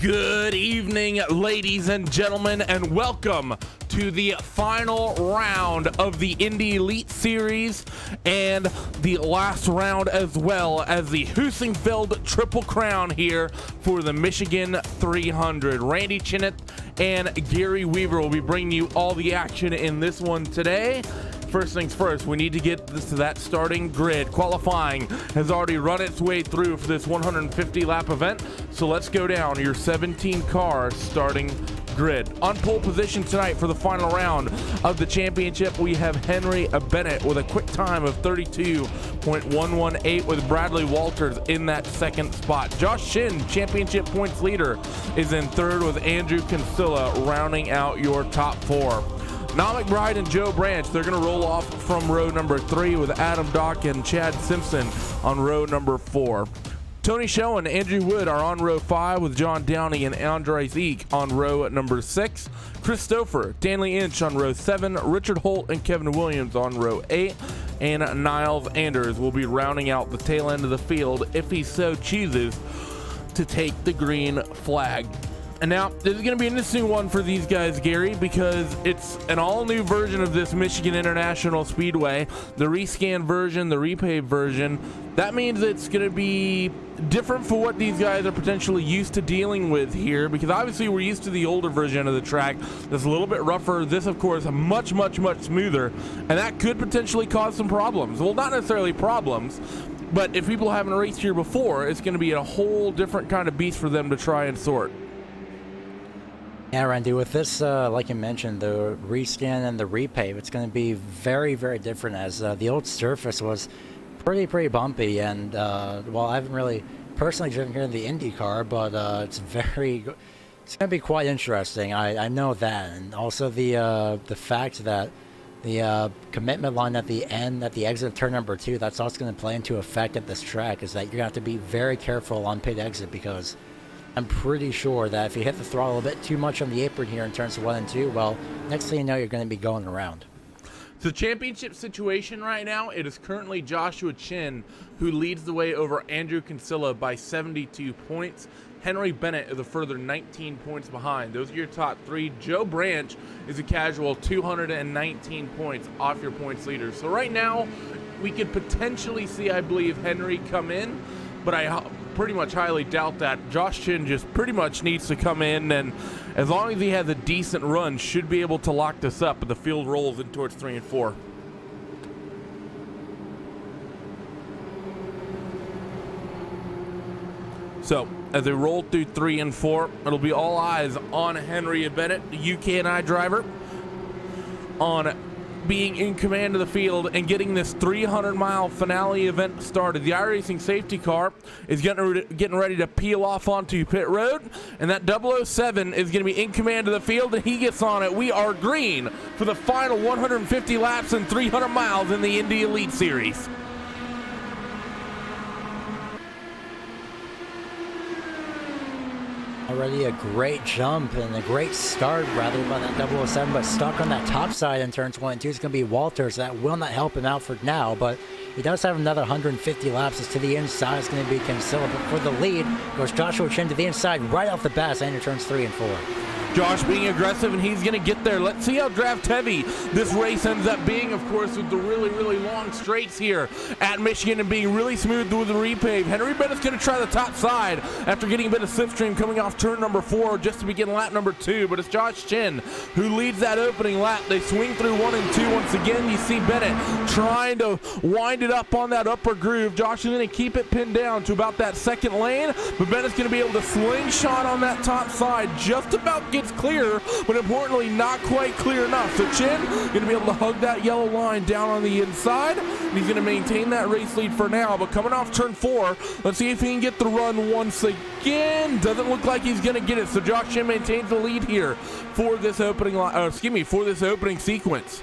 Good evening, ladies and gentlemen, and welcome to the final round of the Indy Elite Series and the last round as well as the Heusinkveld Triple Crown here for the Michigan 300. Randy Chinnett and Gary Weaver will be bringing you all the action in this one today. First things first, we need to get this to that starting grid. Qualifying has already run its way through for this 150 lap event. So let's go down your 17 car starting grid. On pole position tonight for the final round of the championship, we have Henry Bennett with a quick time of 32.118 with Bradley Walters in that second spot. Josh Chin, championship points leader, is in third with Andrew Kinsella rounding out your top four. Now McBride and Joe Branch, they're going to roll off from row number 3 with Adam Dock and Chad Simpson on row number 4. Tony Show and Andrew Wood are on row 5 with John Downey and Andres Eek on row number 6. Christopher, Danley Inch on row 7, Richard Holt and Kevin Williams on row 8, and Niles Anders will be rounding out the tail end of the field if he so chooses to take the green flag. And now, this is going to be an interesting one for these guys, Gary, because it's an all-new version of this Michigan International Speedway, the rescan version, the repave version. That means it's going to be different for what these guys are potentially used to dealing with here, because obviously we're used to the older version of the track that's a little bit rougher. This, of course, much smoother, and that could potentially cause some problems. Well, not necessarily problems, but if people haven't raced here before, it's going to be a whole different kind of beast for them to try and sort. Yeah, Randy, with this, like you mentioned, the rescan and the repave, it's going to be very, very different, as the old surface was pretty bumpy. And, well, I haven't really personally driven here in the Indy car, but it's going to be quite interesting. I know that. And also the fact that the commitment line at the end, at the exit of turn number 2, that's also going to play into effect at this track, is that you're going to have to be very careful on pit exit, because I'm pretty sure that if you hit the throttle a bit too much on the apron here in turns 1 and 2, well, next thing you know, you're going to be going around. The championship situation right now, it is currently Joshua Chin who leads the way over Andrew Kinsella by 72 points. Henry Bennett is a further 19 points behind. Those are your top 3. Joe Branch is a casual 219 points off your points leader. So right now, we could potentially see, I believe, Henry come in, but I pretty much highly doubt that. Josh Chin just pretty much needs to come in, and as long as he has a decent run, should be able to lock this up, but the field rolls in towards 3 and 4. So as they roll through 3 and 4, it'll be all eyes on Henry Bennett, the UKNI driver, on being in command of the field and getting this 300-mile finale event started. The iRacing safety car is getting ready to peel off onto pit road, and that 007 is going to be in command of the field, and he gets on it. We are green for the final 150 laps and 300 miles in the Indy Elite Series. Already a great jump and a great start, rather, by that 007, but stuck on that top side in turns 1 and 2 is going to be Walters. That will not help him out for now, but he does have another 150 laps. It's to the inside. It's going to be Kinsella, but for the lead goes Joshua Chin to the inside right off the bat, and it turns 3 and 4. Josh being aggressive, and he's going to get there. Let's see how draft heavy this race ends up being, of course, with the really long straights here at Michigan and being really smooth with the repave. Henry Bennett's going to try the top side after getting a bit of slipstream coming off turn number 4 just to begin lap number 2, but it's Josh Chin who leads that opening lap. They swing through 1 and 2. Once again, you see Bennett trying to wind it up on that upper groove. Josh is going to keep it pinned down to about that second lane, but Bennett's going to be able to slingshot on that top side, just about gets clear, but importantly not quite clear enough. So Chin going to be able to hug that yellow line down on the inside, and he's going to maintain that race lead for now. But coming off turn 4, let's see if he can get the run once again. Doesn't look like he's going to get it. So Josh Chin maintains the lead here for this opening for this opening sequence.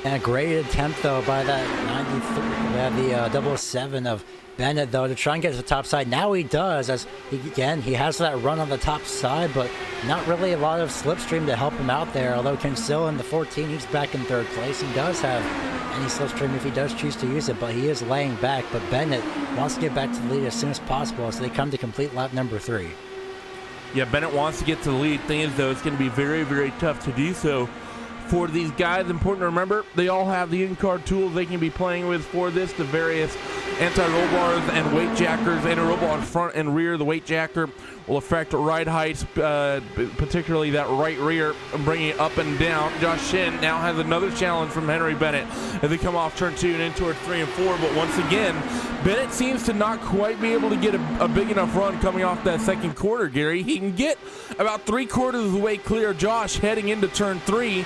And a great attempt though by that 007 of Bennett, though, to try and get to the top side. Now he does, as he has that run on the top side, but not really a lot of slipstream to help him out there. Although Kinsella in the 14, he's back in 3rd place. He does have any slipstream if he does choose to use it, but he is laying back. But Bennett wants to get back to the lead as soon as possible as they come to complete lap number 3. Yeah, Bennett wants to get to the lead. Thing is, though, it's going to be very, very tough to do so for these guys. Important to remember, they all have the in-car tools they can be playing with for this. The various anti-roll bars and weight jackers. Anti-roll bar front and rear. The weight jacker will affect ride heights, particularly that right rear, and bringing it up and down. Josh Shin now has another challenge from Henry Bennett as they come off turn 2 and in towards 3 and 4. But once again, Bennett seems to not quite be able to get a big enough run coming off that second quarter, Gary. He can get about 3/4 of the way clear Josh heading into turn 3.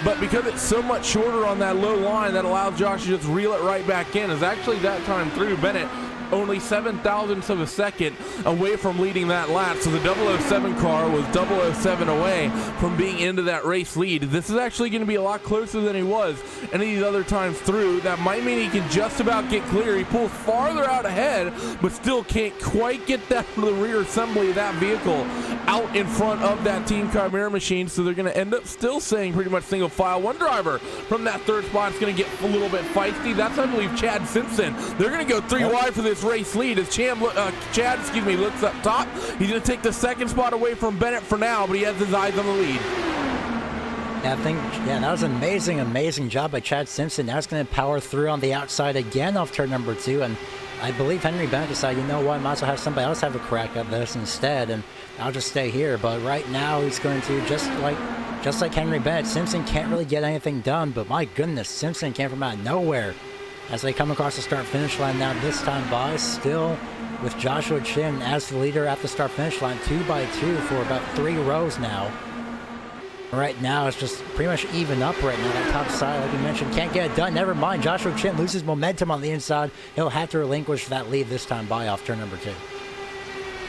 But because it's so much shorter on that low line, that allows Josh to just reel it right back in. Is actually that time through, Bennett only 0.7 of a second away from leading that lap. So the 007 car was 007 away from being into that race lead. This is actually going to be a lot closer than he was any of these other times through. That might mean he can just about get clear. He pulls farther out ahead, but still can't quite get that to the rear assembly of that vehicle out in front of that Team Chimera machine. So they're going to end up still saying pretty much single file. One driver from that third spot is going to get a little bit feisty. That's, I believe, Chad Simpson. They're going to go 3 wide for this race lead as Chad looks up top. He's going to take the second spot away from Bennett for now, but he has his eyes on the lead. Yeah, that was an amazing job by Chad Simpson. Now it's going to power through on the outside again off turn number 2, and I believe Henry Bennett decided, you know what, I might as well have somebody else have a crack at this instead, and I'll just stay here. But right now he's going to, just like Henry Bennett, Simpson can't really get anything done, but my goodness, Simpson came from out of nowhere as they come across the start-finish line now, this time by still with Joshua Chin as the leader at the start-finish line, 2 by 2 for about 3 rows now. Right now, it's just pretty much even up right now. That top side, like you mentioned, can't get it done. Never mind, Joshua Chin loses momentum on the inside. He'll have to relinquish that lead this time by off turn number 2.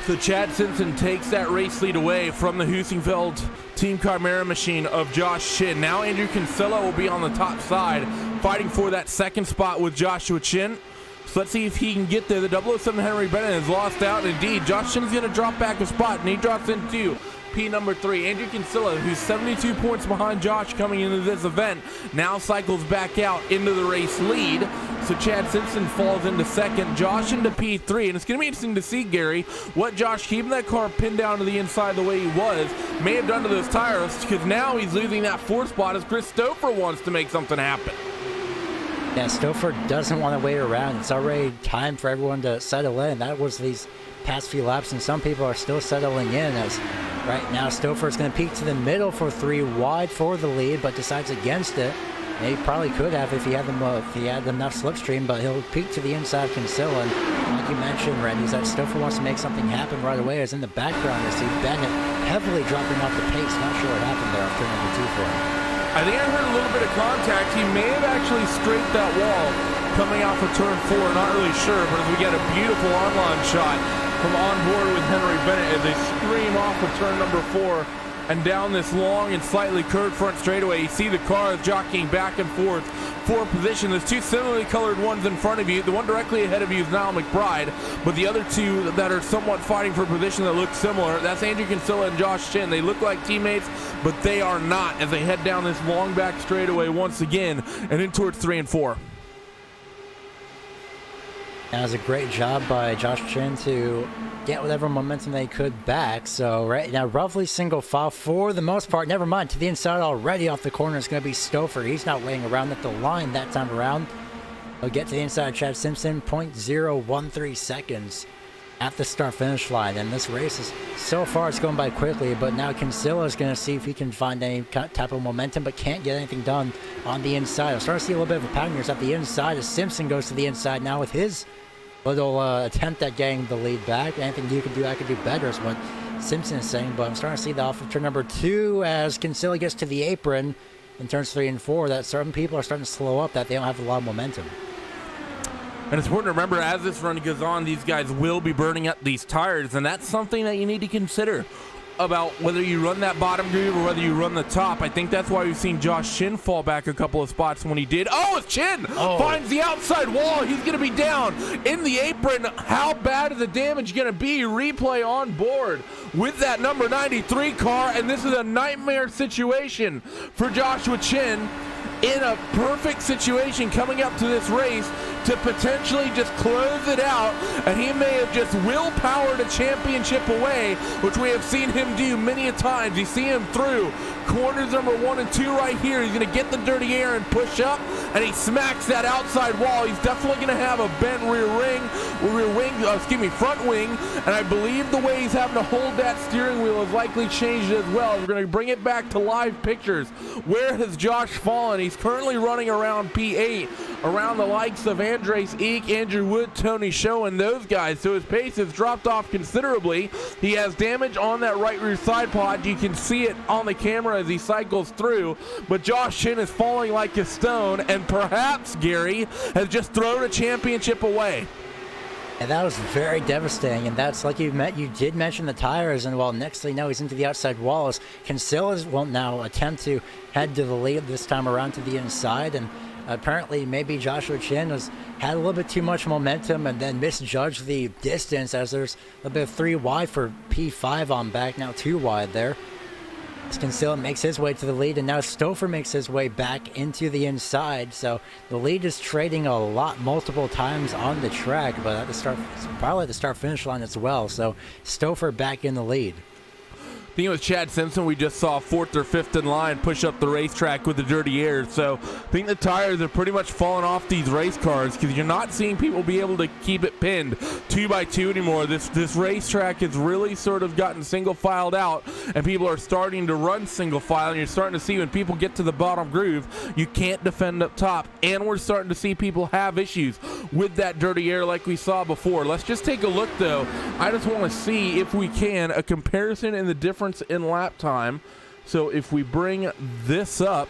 So Chad Simpson takes that race lead away from the Heusinkveld Team Chimera machine of Josh Chin. Now Andrew Kinsella will be on the top side, fighting for that second spot with Joshua Chin. So let's see if he can get there. The 007 Henry Bennett has lost out. Indeed, Josh Chin is going to drop back a spot, and he drops into P number 3. Andrew Kinsella, who's 72 points behind Josh coming into this event, now cycles back out into the race lead. So Chad Simpson falls into second, Josh into P3, and it's going to be interesting to see, Gary, what Josh, keeping that car pinned down to the inside the way he was, may have done to those tires, because now he's losing that 4th spot as Chris Stouffer wants to make something happen. Yeah, Stouffer doesn't want to wait around. It's already time for everyone to settle in. That was these past few laps, and some people are still settling in as right now Stouffer is going to peek to the middle for 3 wide for the lead, but decides against it. And he probably could have if he had enough slipstream, but he'll peek to the inside of Kinsella. And like you mentioned, Randy, that Stouffer wants to make something happen right away. As in the background, you see Bennett heavily dropping off the pace. Not sure what happened there after number 2 for him. I think I heard a little bit of contact. He may have actually scraped that wall coming off of turn 4. Not really sure, but as we get a beautiful online shot from on board with Henry Bennett as they scream off of turn number 4 and down this long and slightly curved front straightaway. You see the cars jockeying back and forth for position. There's 2 similarly colored ones in front of you. The one directly ahead of you is Niall McBride, but the other 2 that are somewhat fighting for position that look similar, that's Andrew Kinsella and Josh Chin. They look like teammates, but they are not as they head down this long back straightaway once again and in towards 3 and 4. That was a great job by Josh Chin to get whatever momentum they could back. So right now, roughly single file for the most part. Never mind, to the inside already off the corner is going to be Stouffer. He's not waiting around at the line that time around. He'll get to the inside of Chad Simpson, 0.013 seconds at the start-finish line. And this race is, so far, it's going by quickly, but now Kinsella is going to see if he can find any type of momentum, but can't get anything done on the inside. I'm starting to see a little bit of a pattern here at the inside as Simpson goes to the inside now with his little attempt at getting the lead back. Anything you can do, I could do better is what Simpson is saying, but I'm starting to see that off of turn number 2 as Kinsella gets to the apron in turns 3 and 4 that certain people are starting to slow up, that they don't have a lot of momentum. And it's important to remember as this run goes on, these guys will be burning up these tires, and that's something that you need to consider about whether you run that bottom groove or whether you run the top. I think that's why we've seen Josh Chin fall back a couple of spots when he did. Oh, it's Chin! Finds the outside wall. He's going to be down in the apron. How bad is the damage going to be? Replay on board with that number 93 car, and this is a nightmare situation for Joshua Chin. In a perfect situation coming up to this race to potentially just close it out, and he may have just willpowered a championship away, which we have seen him do many a times. You see him through corners number 1 and 2 right here. He's going to get the dirty air and push up, and he smacks that outside wall. He's definitely going to have a bent front wing, and I believe the way he's having to hold that steering wheel has likely changed as well. We're going to bring it back to live pictures. Where has Josh fallen? He's currently running around P8, around the likes of Andres Eek, Andrew Wood, Tony Show, and those guys, so his pace has dropped off considerably. He has damage on that right rear side pod. You can see it on the camera as he cycles through, but Josh Shin is falling like a stone, and perhaps Gary has just thrown a championship away. And that was very devastating, and that's like you did mention the tires, and well, next thing you know, he's into the outside walls. Kinsella will now attempt to head to the lead this time around to the inside, and apparently maybe Joshua Chin had a little bit too much momentum and then misjudged the distance, as there's a bit of 3 wide for P5 on back, now 2 wide there. Kinsella makes his way to the lead, and now Stouffer makes his way back into the inside. So the lead is trading a lot multiple times on the track, but at the start, probably at the start-finish line as well. So Stouffer back in the lead. I think it was Chad Simpson we just saw 4th or 5th in line push up the racetrack with the dirty air. So I think the tires have pretty much fallen off these race cars, because you're not seeing people be able to keep it pinned 2 by 2 anymore. This racetrack has really sort of gotten single filed out, and people are starting to run single file, and you're starting to see when people get to the bottom groove, you can't defend up top, and we're starting to see people have issues with that dirty air like we saw before. Let's just take a look though. I just want to see, if we can, a comparison in the difference in lap time. So if we bring this up,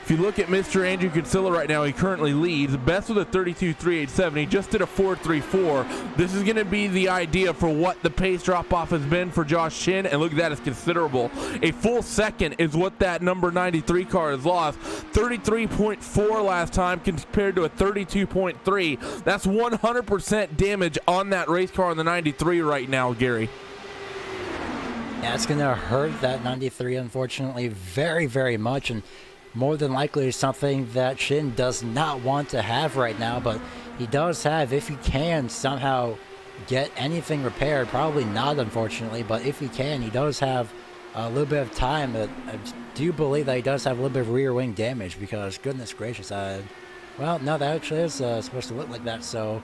if you look at Mr. Andrew Kinsella right now, he currently leads best with a 32.387. He just did a 4.34. This is going to be the idea for what the pace drop off has been for Josh Chin, and look at that, it's considerable. A full second is what that number 93 car has lost. 33.4 last time compared to a 32.3. That's 100% damage on that race car on the 93 right now, Gary. Yeah, it's going to hurt that 93, unfortunately, very, very much, and more than likely something that Shin does not want to have right now, but he does have, if he can somehow get anything repaired, probably not, unfortunately, but if he can, he does have a little bit of time. But I do believe that he does have a little bit of rear wing damage, because, goodness gracious, well, no, that actually is supposed to look like that, so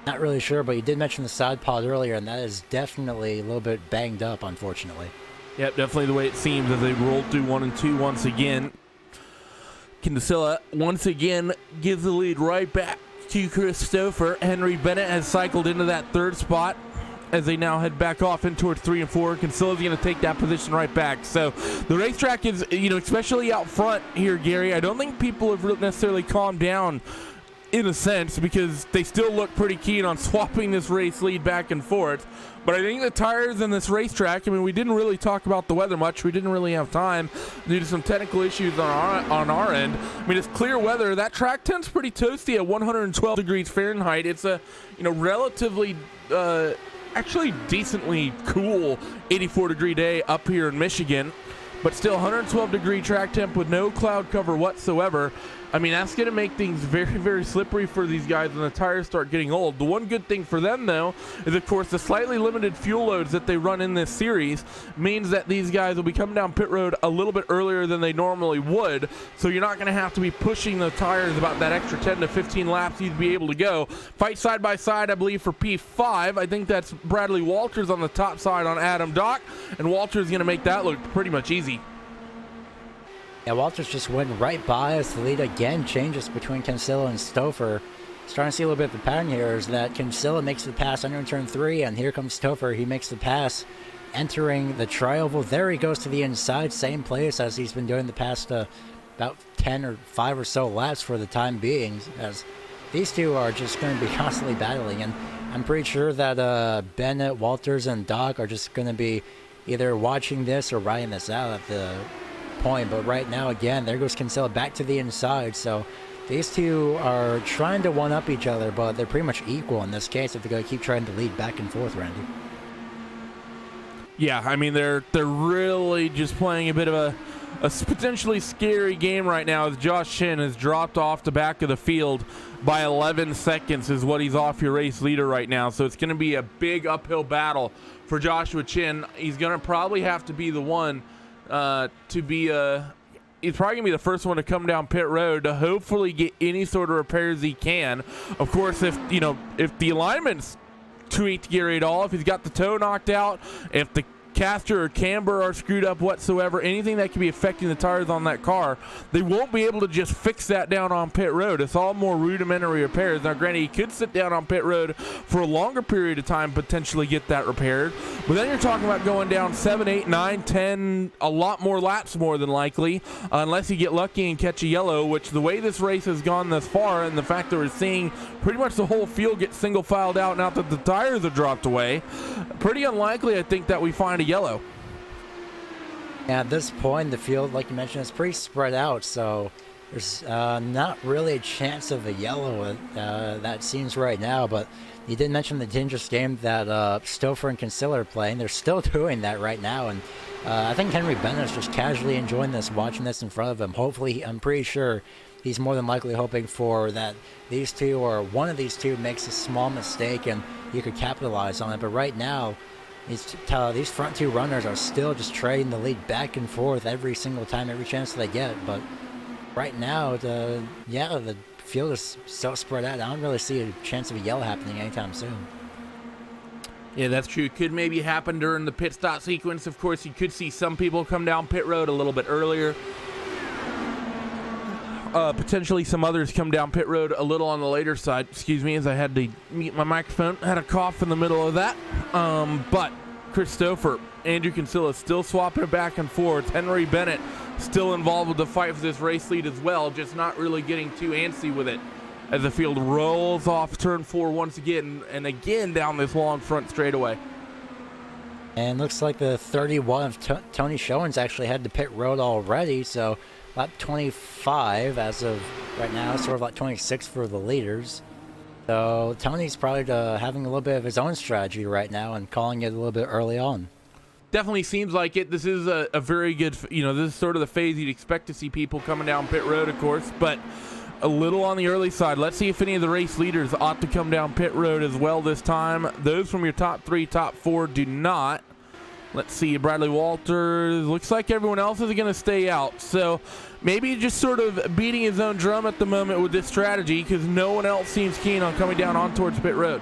not really sure, but you did mention the side pod earlier, and that is definitely a little bit banged up, unfortunately. Yep, definitely the way it seems as they roll through 1 and 2 once again. Kinsella once again gives the lead right back to Chris Stouffer. Henry Bennett has cycled into that 3rd spot as they now head back off in towards 3 and 4. Kinsella's going to take that position right back. So the racetrack is, especially out front here, Gary, I don't think people have really necessarily calmed down in a sense, because they still look pretty keen on swapping this race lead back and forth. But I think the tires in this racetrack, we didn't really talk about the weather much. We didn't really have time due to some technical issues on our end. It's clear weather. That track temp's pretty toasty at 112 degrees Fahrenheit. It's a, relatively, actually decently cool 84-degree day up here in Michigan. But still 112 degree track temp with no cloud cover whatsoever. That's going to make things very, very slippery for these guys when the tires start getting old. The one good thing for them, though, is, of course, the slightly limited fuel loads that they run in this series means that these guys will be coming down pit road a little bit earlier than they normally would. So you're not going to have to be pushing the tires about that extra 10 to 15 laps you'd be able to go. Fight side by side, I believe, for P5. I think that's Bradley Walters on the top side on Adam Dock, and Walters going to make that look pretty much easy. Yeah, Walters just went right by us. The lead again changes between Kinsella and Stouffer. Starting to see a little bit of the pattern here is that Kinsella makes the pass entering turn 3, and here comes Stouffer. He makes the pass entering the tri-oval. There he goes to the inside, same place as he's been doing the past about 10 or 5 or so laps for the time being, as these two are just going to be constantly battling. And I'm pretty sure that Bennett, Walters, and Doc are just going to be either watching this or riding this out at the point. But right now, again, there goes Kinsella back to the inside. So these two are trying to one-up each other, but they're pretty much equal in this case if they're going to keep trying to lead back and forth, Randy. Yeah, they're really just playing a bit of a potentially scary game right now as Josh Chin has dropped off the back of the field by 11 seconds is what he's off your race leader right now. So it's going to be a big uphill battle for Joshua Chin. He's going to probably have to be the one he's probably going to be the first one to come down pit road to hopefully get any sort of repairs he can. Of course, if the alignment's tweaked Gary at all, if he's got the toe knocked out, if the caster or camber are screwed up whatsoever, anything that could be affecting the tires on that car, they won't be able to just fix that down on pit road. It's all more rudimentary repairs. Now granted, he could sit down on pit road for a longer period of time, potentially get that repaired, but then you're talking about going down 7, 8, 9, 10, a lot more laps more than likely, unless you get lucky and catch a yellow, which the way this race has gone thus far and the fact that we're seeing pretty much the whole field get single filed out now that the tires have dropped away, pretty unlikely I think that we find a yellow. At this point, the field, like you mentioned, is pretty spread out, so there's not really a chance of a yellow that seems right now. But you did mention the dangerous game that Stouffer and Kinsella are playing. They're still doing that right now, and I think Henry Bennett's just casually enjoying this, watching this in front of him. Hopefully, I'm pretty sure he's more than likely hoping for that these two or one of these two makes a small mistake and you could capitalize on it. But right now, these front two runners are still just trading the lead back and forth every single time, every chance they get. But right now, the field is so spread out. I don't really see a chance of a yellow happening anytime soon. Yeah, that's true. It could maybe happen during the pit stop sequence. Of course, you could see some people come down pit road a little bit earlier. Potentially some others come down pit road a little on the later side. Excuse me, as I had to mute my microphone. I had a cough in the middle of that. But Chris Stouffer, Andrew Kinsella still swapping it back and forth. Henry Bennett still involved with the fight for this race lead as well, just not really getting too antsy with it as the field rolls off turn 4 once again and again down this long front straightaway. And looks like the 31 of Tony Showens actually had to pit road already, so lap 25 as of right now, sort of like 26 for the leaders. So Tony's probably having a little bit of his own strategy right now and calling it a little bit early on. Definitely seems like it. This is a very good, this is sort of the phase you'd expect to see people coming down pit road, of course, but a little on the early side. Let's see if any of the race leaders ought to come down pit road as well this time. Those from your top 3, top 4 do not. Let's see, Bradley Walters. Looks like everyone else is going to stay out. So maybe just sort of beating his own drum at the moment with this strategy because no one else seems keen on coming down on towards pit road.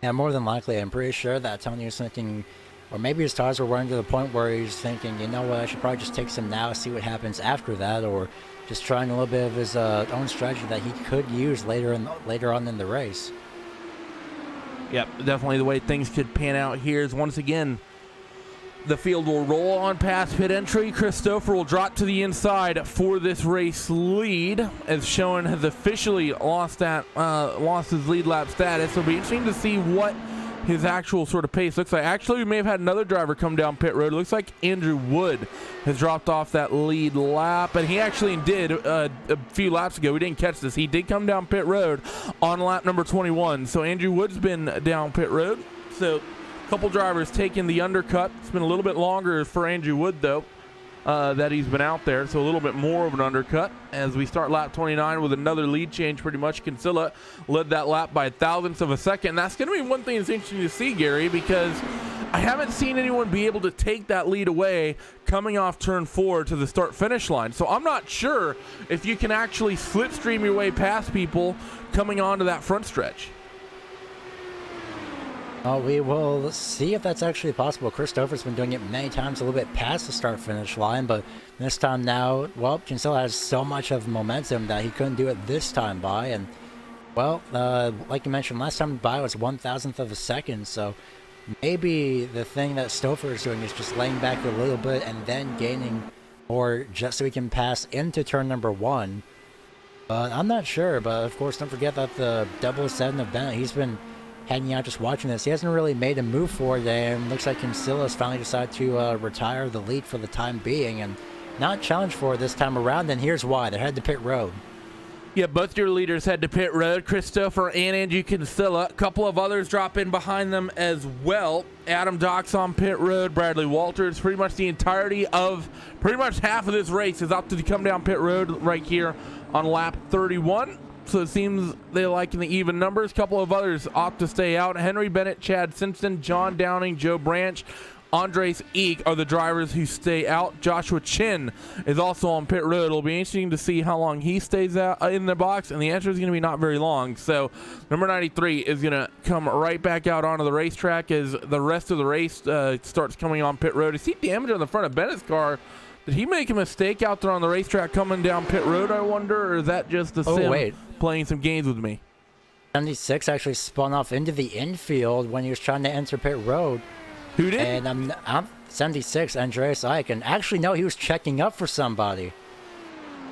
Yeah, more than likely. I'm pretty sure that Tony was thinking, or maybe his tires were running to the point where he's thinking, you know what, I should probably just take some now, see what happens after that, or just trying a little bit of his own strategy that he could use later on in the race. Yep, definitely the way things could pan out here is once again, the field will roll on past pit entry. Chris Stouffer will drop to the inside for this race lead, as Schoen has officially lost his lead lap status. It'll be interesting to see what his actual sort of pace looks like. Actually, we may have had another driver come down pit road. It looks like Andrew Wood has dropped off that lead lap, and he actually did a few laps ago. We didn't catch this. He did come down pit road on lap number 21. So Andrew Wood's been down pit road. So a couple drivers taking the undercut. It's been a little bit longer for Andrew Wood, though, that he's been out there. So a little bit more of an undercut as we start lap 29 with another lead change pretty much. Kinsella led that lap by 1,000ths of a second. That's going to be one thing that's interesting to see, Gary, because I haven't seen anyone be able to take that lead away coming off turn 4 to the start-finish line. So I'm not sure if you can actually slipstream your way past people coming onto that front stretch. We will see if that's actually possible. Chris Stouffer's been doing it many times a little bit past the start-finish line, but this time now, well, Kinsella has so much of momentum that he couldn't do it this time by, and, well, like you mentioned, last time by was 1,000th of a second, so maybe the thing that Stouffer is doing is just laying back a little bit and then gaining more just so he can pass into turn number 1. But I'm not sure, but of course, don't forget that the 7 of Bennett, he's been hanging out just watching this. He hasn't really made a move for it, and looks like Kinsella's finally decided to retire the lead for the time being and not challenge for it this time around, and here's why. They're headed to pit road. Yeah, both your leaders head to pit road. Christopher and Andrew Kinsella. A couple of others drop in behind them as well. Adam Dock's on pit road. Bradley Walters. Pretty much the entirety of, pretty much half of this race is up to come down pit road right here on lap 31. So it seems they like in the even numbers. A couple of others opt to stay out. Henry Bennett, Chad Simpson, John Downing, Joe Branch, Andres Eek are the drivers who stay out. Joshua Chin is also on pit road. It'll be interesting to see how long he stays out in the box, and the answer is going to be not very long. So number 93 is going to come right back out onto the racetrack as the rest of the race starts coming on pit road. I see damage on the front of Bennett's car. Did he make a mistake out there on the racetrack coming down pit road, I wonder, or is that just the sim playing some games with me? 76 actually spun off into the infield when he was trying to enter pit road. Who did? And I'm 76, Andreas Ike, and actually, no, he was checking up for somebody.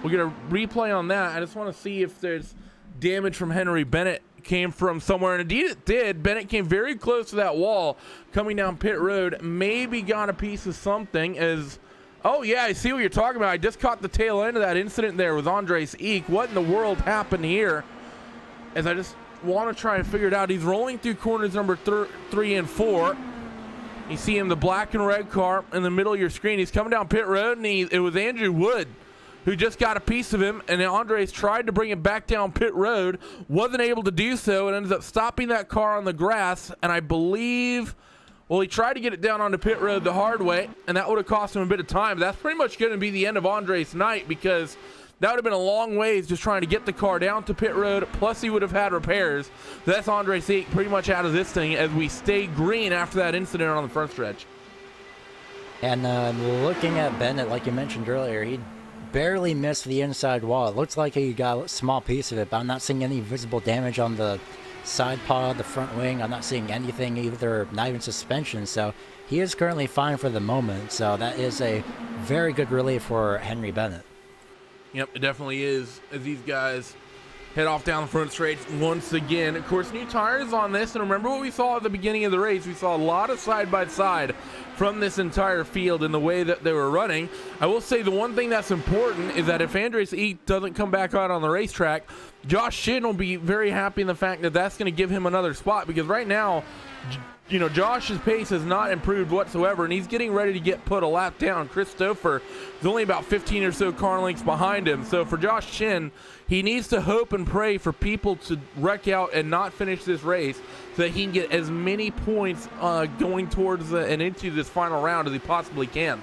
We're going to replay on that. I just want to see if there's damage from Henry Bennett came from somewhere, and indeed it did. Bennett came very close to that wall coming down pit road, maybe got a piece of something as... Oh, yeah, I see what you're talking about. I just caught the tail end of that incident there with Andres Eek. What in the world happened here? As I just want to try and figure it out. He's rolling through corners number 3 and 4. You see him, the black and red car in the middle of your screen. He's coming down pit road, and it was Andrew Wood who just got a piece of him, and Andres tried to bring him back down pit road, wasn't able to do so, and ended up stopping that car on the grass, and I believe... Well, he tried to get it down onto pit road the hard way, and that would have cost him a bit of time. That's pretty much going to be the end of Andres' night, because that would have been a long ways just trying to get the car down to pit road, plus he would have had repairs. That's Andres Eek pretty much out of this thing as we stay green after that incident on the front stretch. And looking at Bennett, like you mentioned earlier, he barely missed the inside wall. It looks like he got a small piece of it, but I'm not seeing any visible damage on the side pod, the front wing. I'm not seeing anything either, not even suspension, so he is currently fine for the moment. So that is a very good relief for Henry Bennett. Yep, it definitely is, as these guys head off down the front straight once again. Of course, new tires on this, and remember what we saw at the beginning of the race. We saw a lot of side-by-side from this entire field in the way that they were running. I will say the one thing that's important is that if Andres Eek doesn't come back out on the racetrack, Josh Shin will be very happy in the fact that that's going to give him another spot, because right now, you know, Josh's pace has not improved whatsoever, and he's getting ready to get put a lap down. Christopher is only about 15 or so car lengths behind him. So for Josh Chin, he needs to hope and pray for people to wreck out and not finish this race so that he can get as many points going towards and into this final round as he possibly can.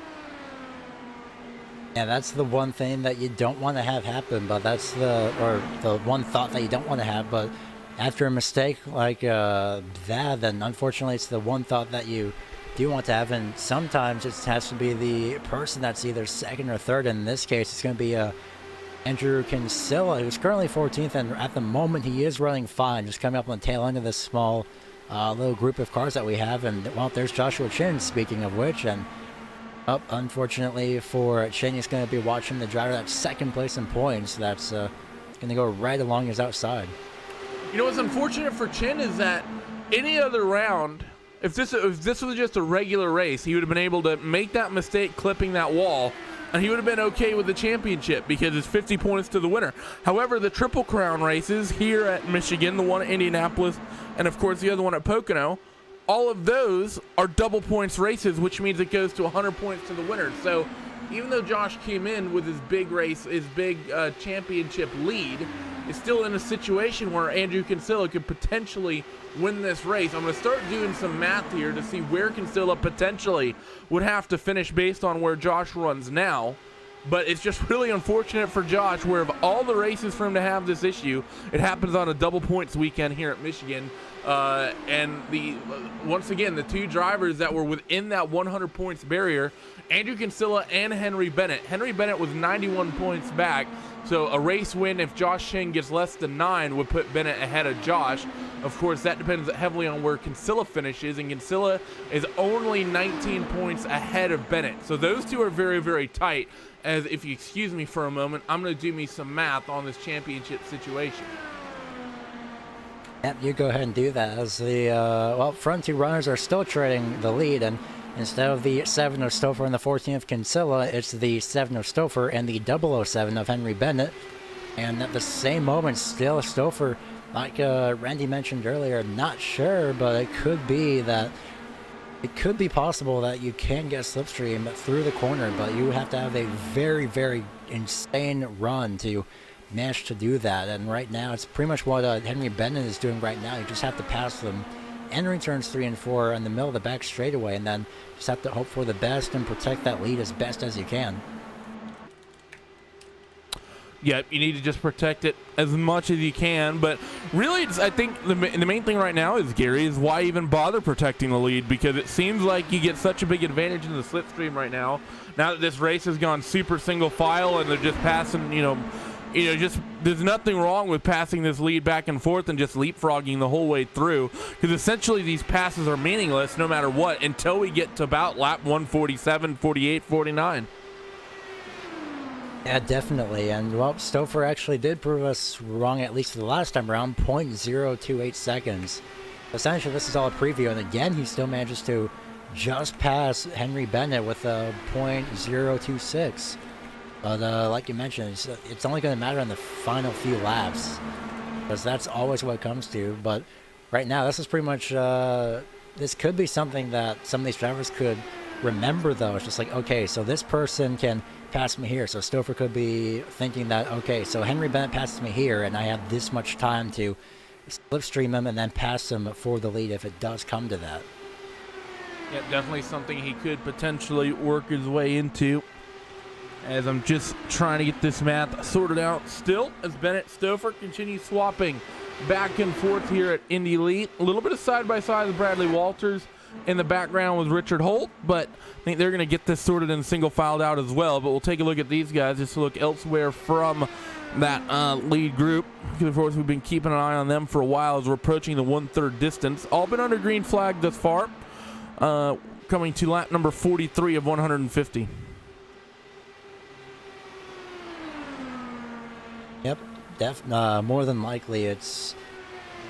Yeah, that's the one thing that you don't want to have happen, but that's the one thought that you don't want to have, but after a mistake like that, then unfortunately it's the one thought that you do want to have, and sometimes it has to be the person that's either second or third. In this case, it's going to be Andrew Kinsella, who's currently 14th, and at the moment he is running fine, just coming up on the tail end of this small little group of cars that we have. And, well, there's Joshua Chin, speaking of which, and unfortunately for Chin, he's going to be watching the driver that's second place in points. That's going to go right along his outside. You know what's unfortunate for Chin is that any other round, if this was just a regular race, he would have been able to make that mistake clipping that wall, and he would have been okay with the championship because it's 50 points to the winner. However, the Triple Crown races here at Michigan, the one at Indianapolis, and of course the other one at Pocono, all of those are double points races, which means it goes to 100 points to the winner. So even though Josh came in with his big race, his big championship lead, is still in a situation where Andrew Kinsella could potentially win this race. I'm going to start doing some math here to see where Kinsella potentially would have to finish based on where Josh runs now. But it's just really unfortunate for Josh, where of all the races for him to have this issue, it happens on a double points weekend here at Michigan. And once again, the two drivers that were within that 100 points barrier, Andrew Kinsella and Henry Bennett. Henry Bennett was 91 points back, so a race win if Josh Shin gets less than 9 would put Bennett ahead of Josh. Of course, that depends heavily on where Kinsella finishes, and Kinsella is only 19 points ahead of Bennett. So those two are very, very tight. As if you excuse me for a moment, I'm going to do me some math on this championship situation. Yep, you go ahead and do that, as the front two runners are still trading the lead, and instead of the 7 of Stouffer and the 14 of Kinsella, it's the 7 of Stouffer and the 007 of Henry Bennett. And at the same moment, still Stouffer, like Randy mentioned earlier, not sure, but it could be possible that you can get slipstream through the corner, but you have to have a very, very insane run to manage to do that. And right now, it's pretty much what Henry Bennett is doing right now. You just have to pass them entering turns 3 and 4 in the middle of the back straightaway, and then just have to hope for the best and protect that lead as best as you can. Yeah, you need to just protect it as much as you can. But really, I think the main thing right now is, Gary, is why even bother protecting the lead? Because it seems like you get such a big advantage in the slipstream right now. Now that this race has gone super single file and they're just passing, just there's nothing wrong with passing this lead back and forth and just leapfrogging the whole way through, because essentially these passes are meaningless no matter what until we get to about lap 147, 48, 49. Yeah, definitely. And, well, Stouffer actually did prove us wrong, at least the last time around, 0.028 seconds. Essentially, this is all a preview, and again, he still manages to just pass Henry Bennett with a 0.026. But like you mentioned, it's only going to matter in the final few laps, because that's always what it comes to. But right now, this is pretty much, this could be something that some of these drivers could remember, though. It's just like, okay, so this person can pass me here. So Stouffer could be thinking that, okay, so Henry Bennett passes me here, and I have this much time to slipstream him and then pass him for the lead if it does come to that. Yeah, definitely something he could potentially work his way into. As I'm just trying to get this math sorted out still, as Bennett Stouffer continues swapping back and forth here at Indy Elite. A little bit of side-by-side with Bradley Walters in the background with Richard Holt, but I think they're going to get this sorted and single filed out as well. But we'll take a look at these guys just to look elsewhere from that lead group. Of course, we've been keeping an eye on them for a while as we're approaching the 1/3 distance. All been under green flag thus far, coming to lap number 43 of 150. Yep, more than likely it's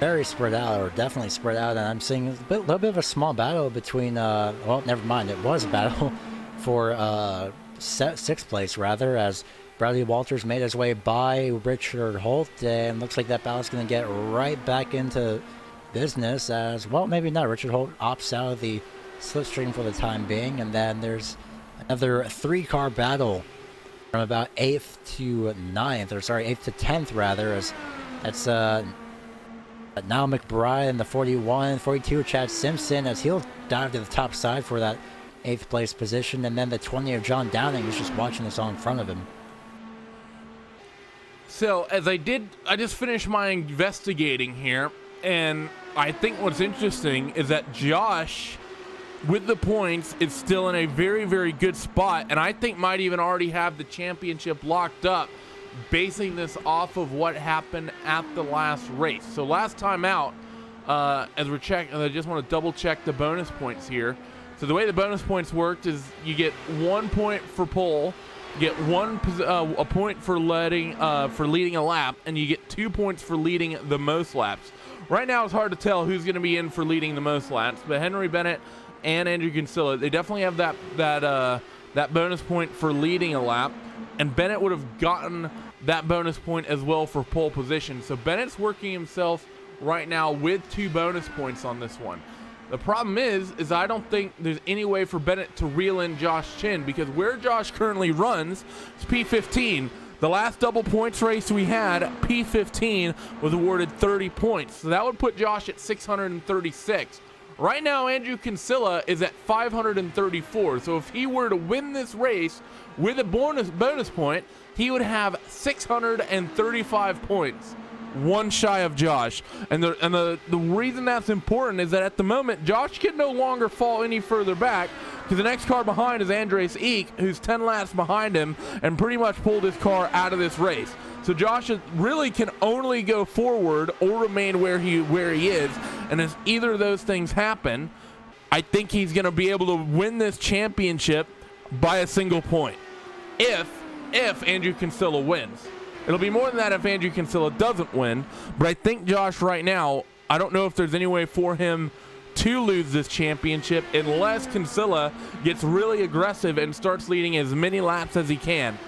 very spread out, or definitely spread out, and I'm seeing a little bit of a small battle between, well, never mind, it was a battle for sixth place, rather, as Bradley Walters made his way by Richard Holt, and looks like that battle's going to get right back into business as, well, maybe not. Richard Holt opts out of the slipstream for the time being, and then there's another 3-car battle from about 8th to 9th, or sorry, 8th to 10th, rather, as that's now McBride in the 41, 42, Chad Simpson, as he'll dive to the top side for that 8th place position, and then the 20 of John Downing is just watching this all in front of him. So, as I just finished my investigating here, and I think what's interesting is that Josh, with the points, is still in a very, very good spot, and I think might even already have the championship locked up, basing this off of what happened at the last race. So last time out, as we're checking, I just want to double check the bonus points here. So the way the bonus points worked is you get 1 point for pole, you get a point for leading a lap, and you get 2 points for leading the most laps. Right now it's hard to tell who's going to be in for leading the most laps, but Henry Bennett and Andrew Kinsella, they definitely have that bonus point for leading a lap, and Bennett would have gotten that bonus point as well for pole position. So Bennett's working himself right now with 2 bonus points on this one. The problem is I don't think there's any way for Bennett to reel in Josh Chin, because where Josh currently runs is P15. The last double points race we had, P15 was awarded 30 points. So that would put Josh at 636. Right now, Andrew Kinsella is at 534. So if he were to win this race with a bonus point, he would have 635 points, one shy of Josh. And the reason that's important is that at the moment, Josh can no longer fall any further back, because the next car behind is Andres Eek, who's 10 laps behind him and pretty much pulled his car out of this race. So Josh really can only go forward or remain where he is. And as either of those things happen, I think he's going to be able to win this championship by a single point. If Andrew Kinsella wins. It'll be more than that if Andrew Kinsella doesn't win. But I think Josh right now, I don't know if there's any way for him to lose this championship unless Kinsella gets really aggressive and starts leading as many laps as he can.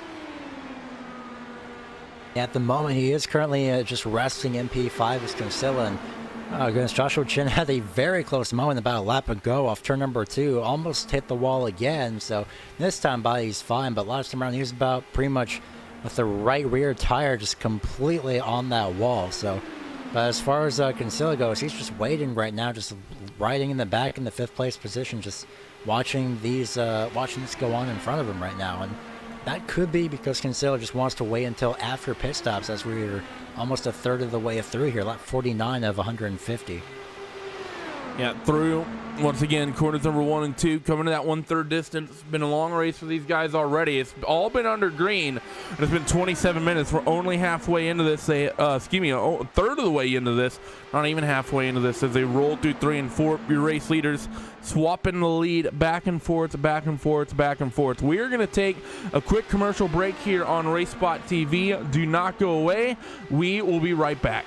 At the moment, he is currently just resting in P5 as Kinsella, and goodness, Joshua Chin had a very close moment about a lap ago off turn number 2, almost hit the wall again, so this time by he's fine, but last time around he was about pretty much with the right rear tire just completely on that wall. So, but as far as Kinsella goes, he's just waiting right now, just riding in the back in the 5th place position, just watching this go on in front of him right now. And that could be because Kinsella just wants to wait until after pit stops, as we're almost a third of the way through here, lap 49 of 150. Yeah, through once again corners number 1 and 2, coming to that 1/3 distance. It's been a long race for these guys already. It's all been under green. It's been 27 minutes. We're only halfway into this. A third of the way into this, not even halfway into this, as they roll through 3 and 4. Your race leaders swapping the lead back and forth, back and forth, back and forth. We are going to take a quick commercial break here on RaceSpotTV. Do not go away. We will be right back.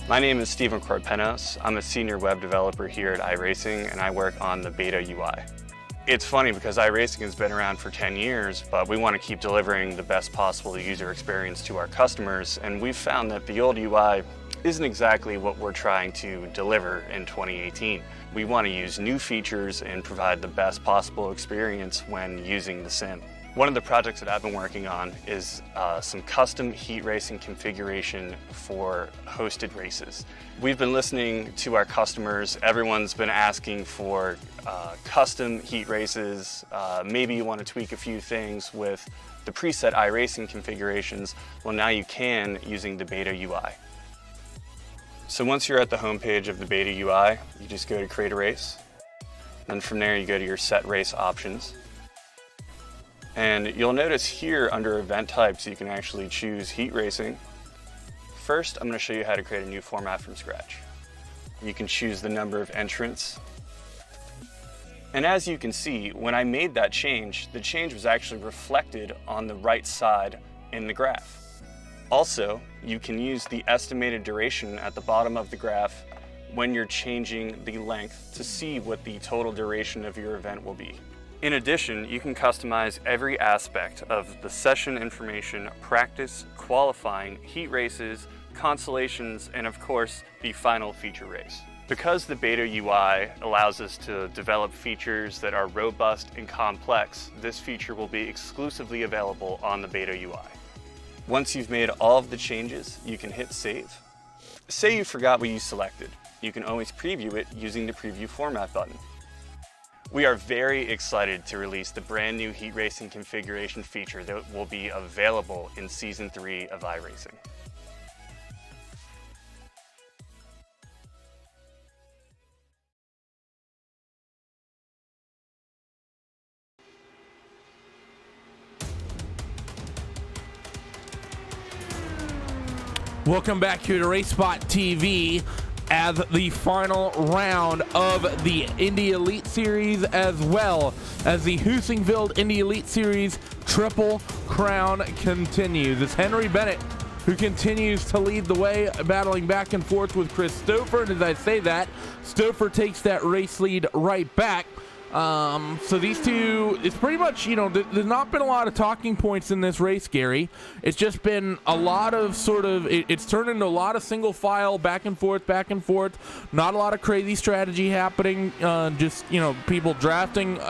My name is Steven Corpenos. I'm a senior web developer here at iRacing, and I work on the beta UI. It's funny because iRacing has been around for 10 years, but we want to keep delivering the best possible user experience to our customers, and we've found that the old UI isn't exactly what we're trying to deliver in 2018. We want to use new features and provide the best possible experience when using the sim. One of the projects that I've been working on is some custom heat racing configuration for hosted races. We've been listening to our customers. Everyone's been asking for custom heat races. Maybe you want to tweak a few things with the preset iRacing configurations. Well, now you can using the beta UI. So once you're at the home page of the beta UI, you just go to create a race. Then from there you go to your set race options. And you'll notice here under event types, you can actually choose heat racing. First, I'm going to show you how to create a new format from scratch. You can choose the number of entrants And as you can see, when I made that change, the change was actually reflected on the right side in the graph. Also, you can use the estimated duration at the bottom of the graph when you're changing the length to see what the total duration of your event will be. In addition, you can customize every aspect of the session information, practice, qualifying, heat races, consolations, and of course, the final feature race. Because the beta UI allows us to develop features that are robust and complex, this feature will be exclusively available on the beta UI. Once you've made all of the changes, you can hit save. Say you forgot what you selected. You can always preview it using the preview format button. We are very excited to release the brand new heat racing configuration feature that will be available in Season 3 of iRacing. Welcome back here to RaceSpotTV as the final round of the Indy Elite Series, as well as the Heusinkveld Indy Elite Series Triple Crown continues. It's Henry Bennett who continues to lead the way, battling back and forth with Chris Stouffer. And as I say that, Stouffer takes that race lead right back. So these two, it's pretty much, you know, there's not been a lot of talking points in this race, Gary. It's just been a lot of sort of, it's turned into a lot of single file, back and forth, not a lot of crazy strategy happening, just, you know, people drafting,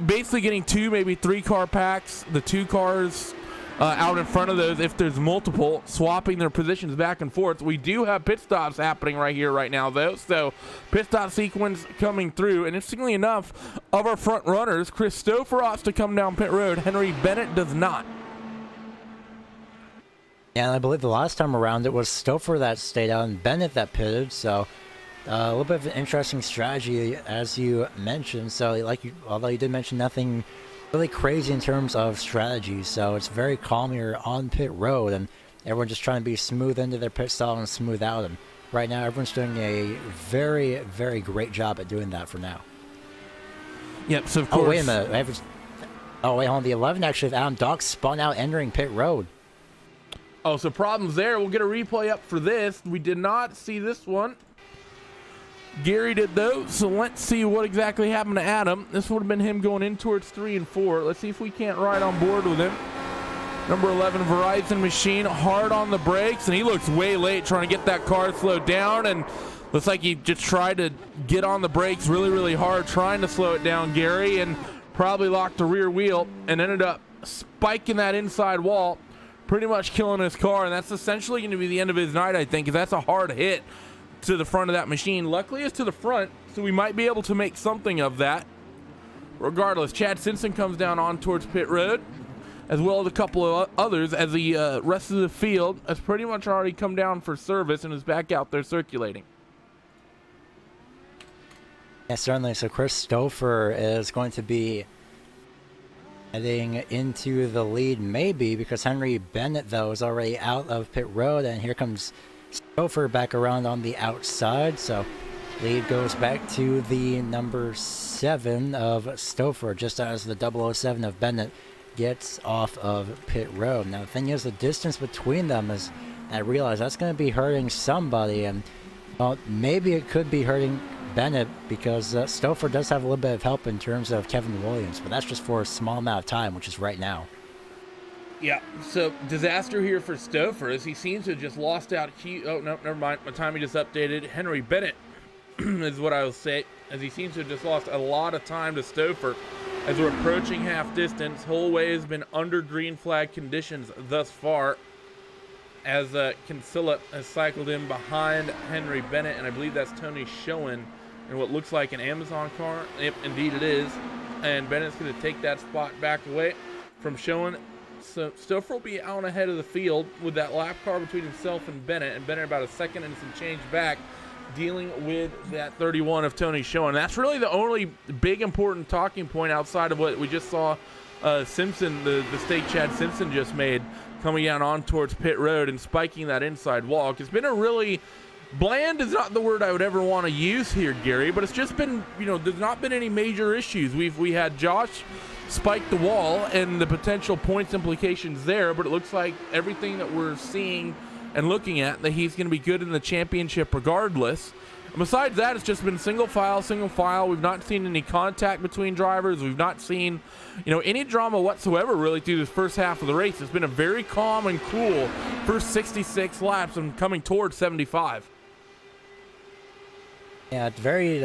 basically getting 2, maybe 3 car packs, the 2 cars out in front of those, if there's multiple, swapping their positions back and forth. We do have pit stops happening right here, right now, though. So pit stop sequence coming through. And interestingly enough, of our front runners, Chris Stouffer opts to come down pit road. Henry Bennett does not. Yeah, and I believe the last time around it was Stouffer that stayed out and Bennett that pitted. So a little bit of an interesting strategy, as you mentioned. So although you did mention nothing really crazy in terms of strategy, so it's very calm here on pit road, and everyone just trying to be smooth into their pit stop and smooth out. And right now, everyone's doing a very, very great job at doing that for now. Yep. So of course. Oh wait a minute. Oh wait, hold on. The 11 actually, Adam Dock spun out entering pit road. Oh, so problems there. We'll get a replay up for this. We did not see this one. Gary did though, so let's see what exactly happened to Adam. This would have been him going in towards 3 and 4. Let's see if we can't ride on board with him. Number 11 Verizon machine, hard on the brakes, and he looks way late trying to get that car slowed down, and looks like he just tried to get on the brakes really, really hard, trying to slow it down, Gary, and probably locked the rear wheel and ended up spiking that inside wall, pretty much killing his car, and that's essentially going to be the end of his night, I think, because that's a hard hit to the front of that machine. Luckily it's to the front, so we might be able to make something of that. Regardless, Chad Simpson comes down on towards pit road, as well as a couple of others, as the rest of the field has pretty much already come down for service and is back out there circulating. Yeah, certainly. So Chris Stouffer is going to be heading into the lead, maybe, because Henry Bennett, though, is already out of pit road, and here comes Stouffer back around on the outside. So lead goes back to the number 7 of Stouffer, just as the 007 of Bennett gets off of pit road. Now the thing is, the distance between them is, I realize that's going to be hurting somebody, and well, maybe it could be hurting Bennett, because Stouffer does have a little bit of help in terms of Kevin Williams, but that's just for a small amount of time, which is right now. Yeah, so disaster here for Stouffer, as he seems to have just lost out. Oh, no, never mind. My timing just updated. Henry Bennett is what I will say, as he seems to have just lost a lot of time to Stouffer. As we're approaching half distance, whole way has been under green flag conditions thus far, as Kinsella has cycled in behind Henry Bennett, and I believe that's Tony Schoen in what looks like an Amazon car. Yep, indeed it is. And Bennett's going to take that spot back away from Schoen. So Stouffer will be out ahead of the field with that lap car between himself and Bennett about a second and some change back, dealing with that 31 of Tony Schoen. That's really the only big important talking point outside of what we just saw Simpson, the mistake Chad Simpson just made, coming down on towards pit road and spiking that inside wall. It's been a really bland is not the word I would ever want to use here, Gary, but it's just been, there's not been any major issues. We had Josh spike the wall and the potential points implications there, but it looks like everything that we're seeing and looking at, that he's going to be good in the championship regardless. And besides that, it's just been single file. We've not seen any contact between drivers. We've not seen, any drama whatsoever really through this first half of the race. It's been a very calm and cool first 66 laps and coming towards 75. Yeah, it's very,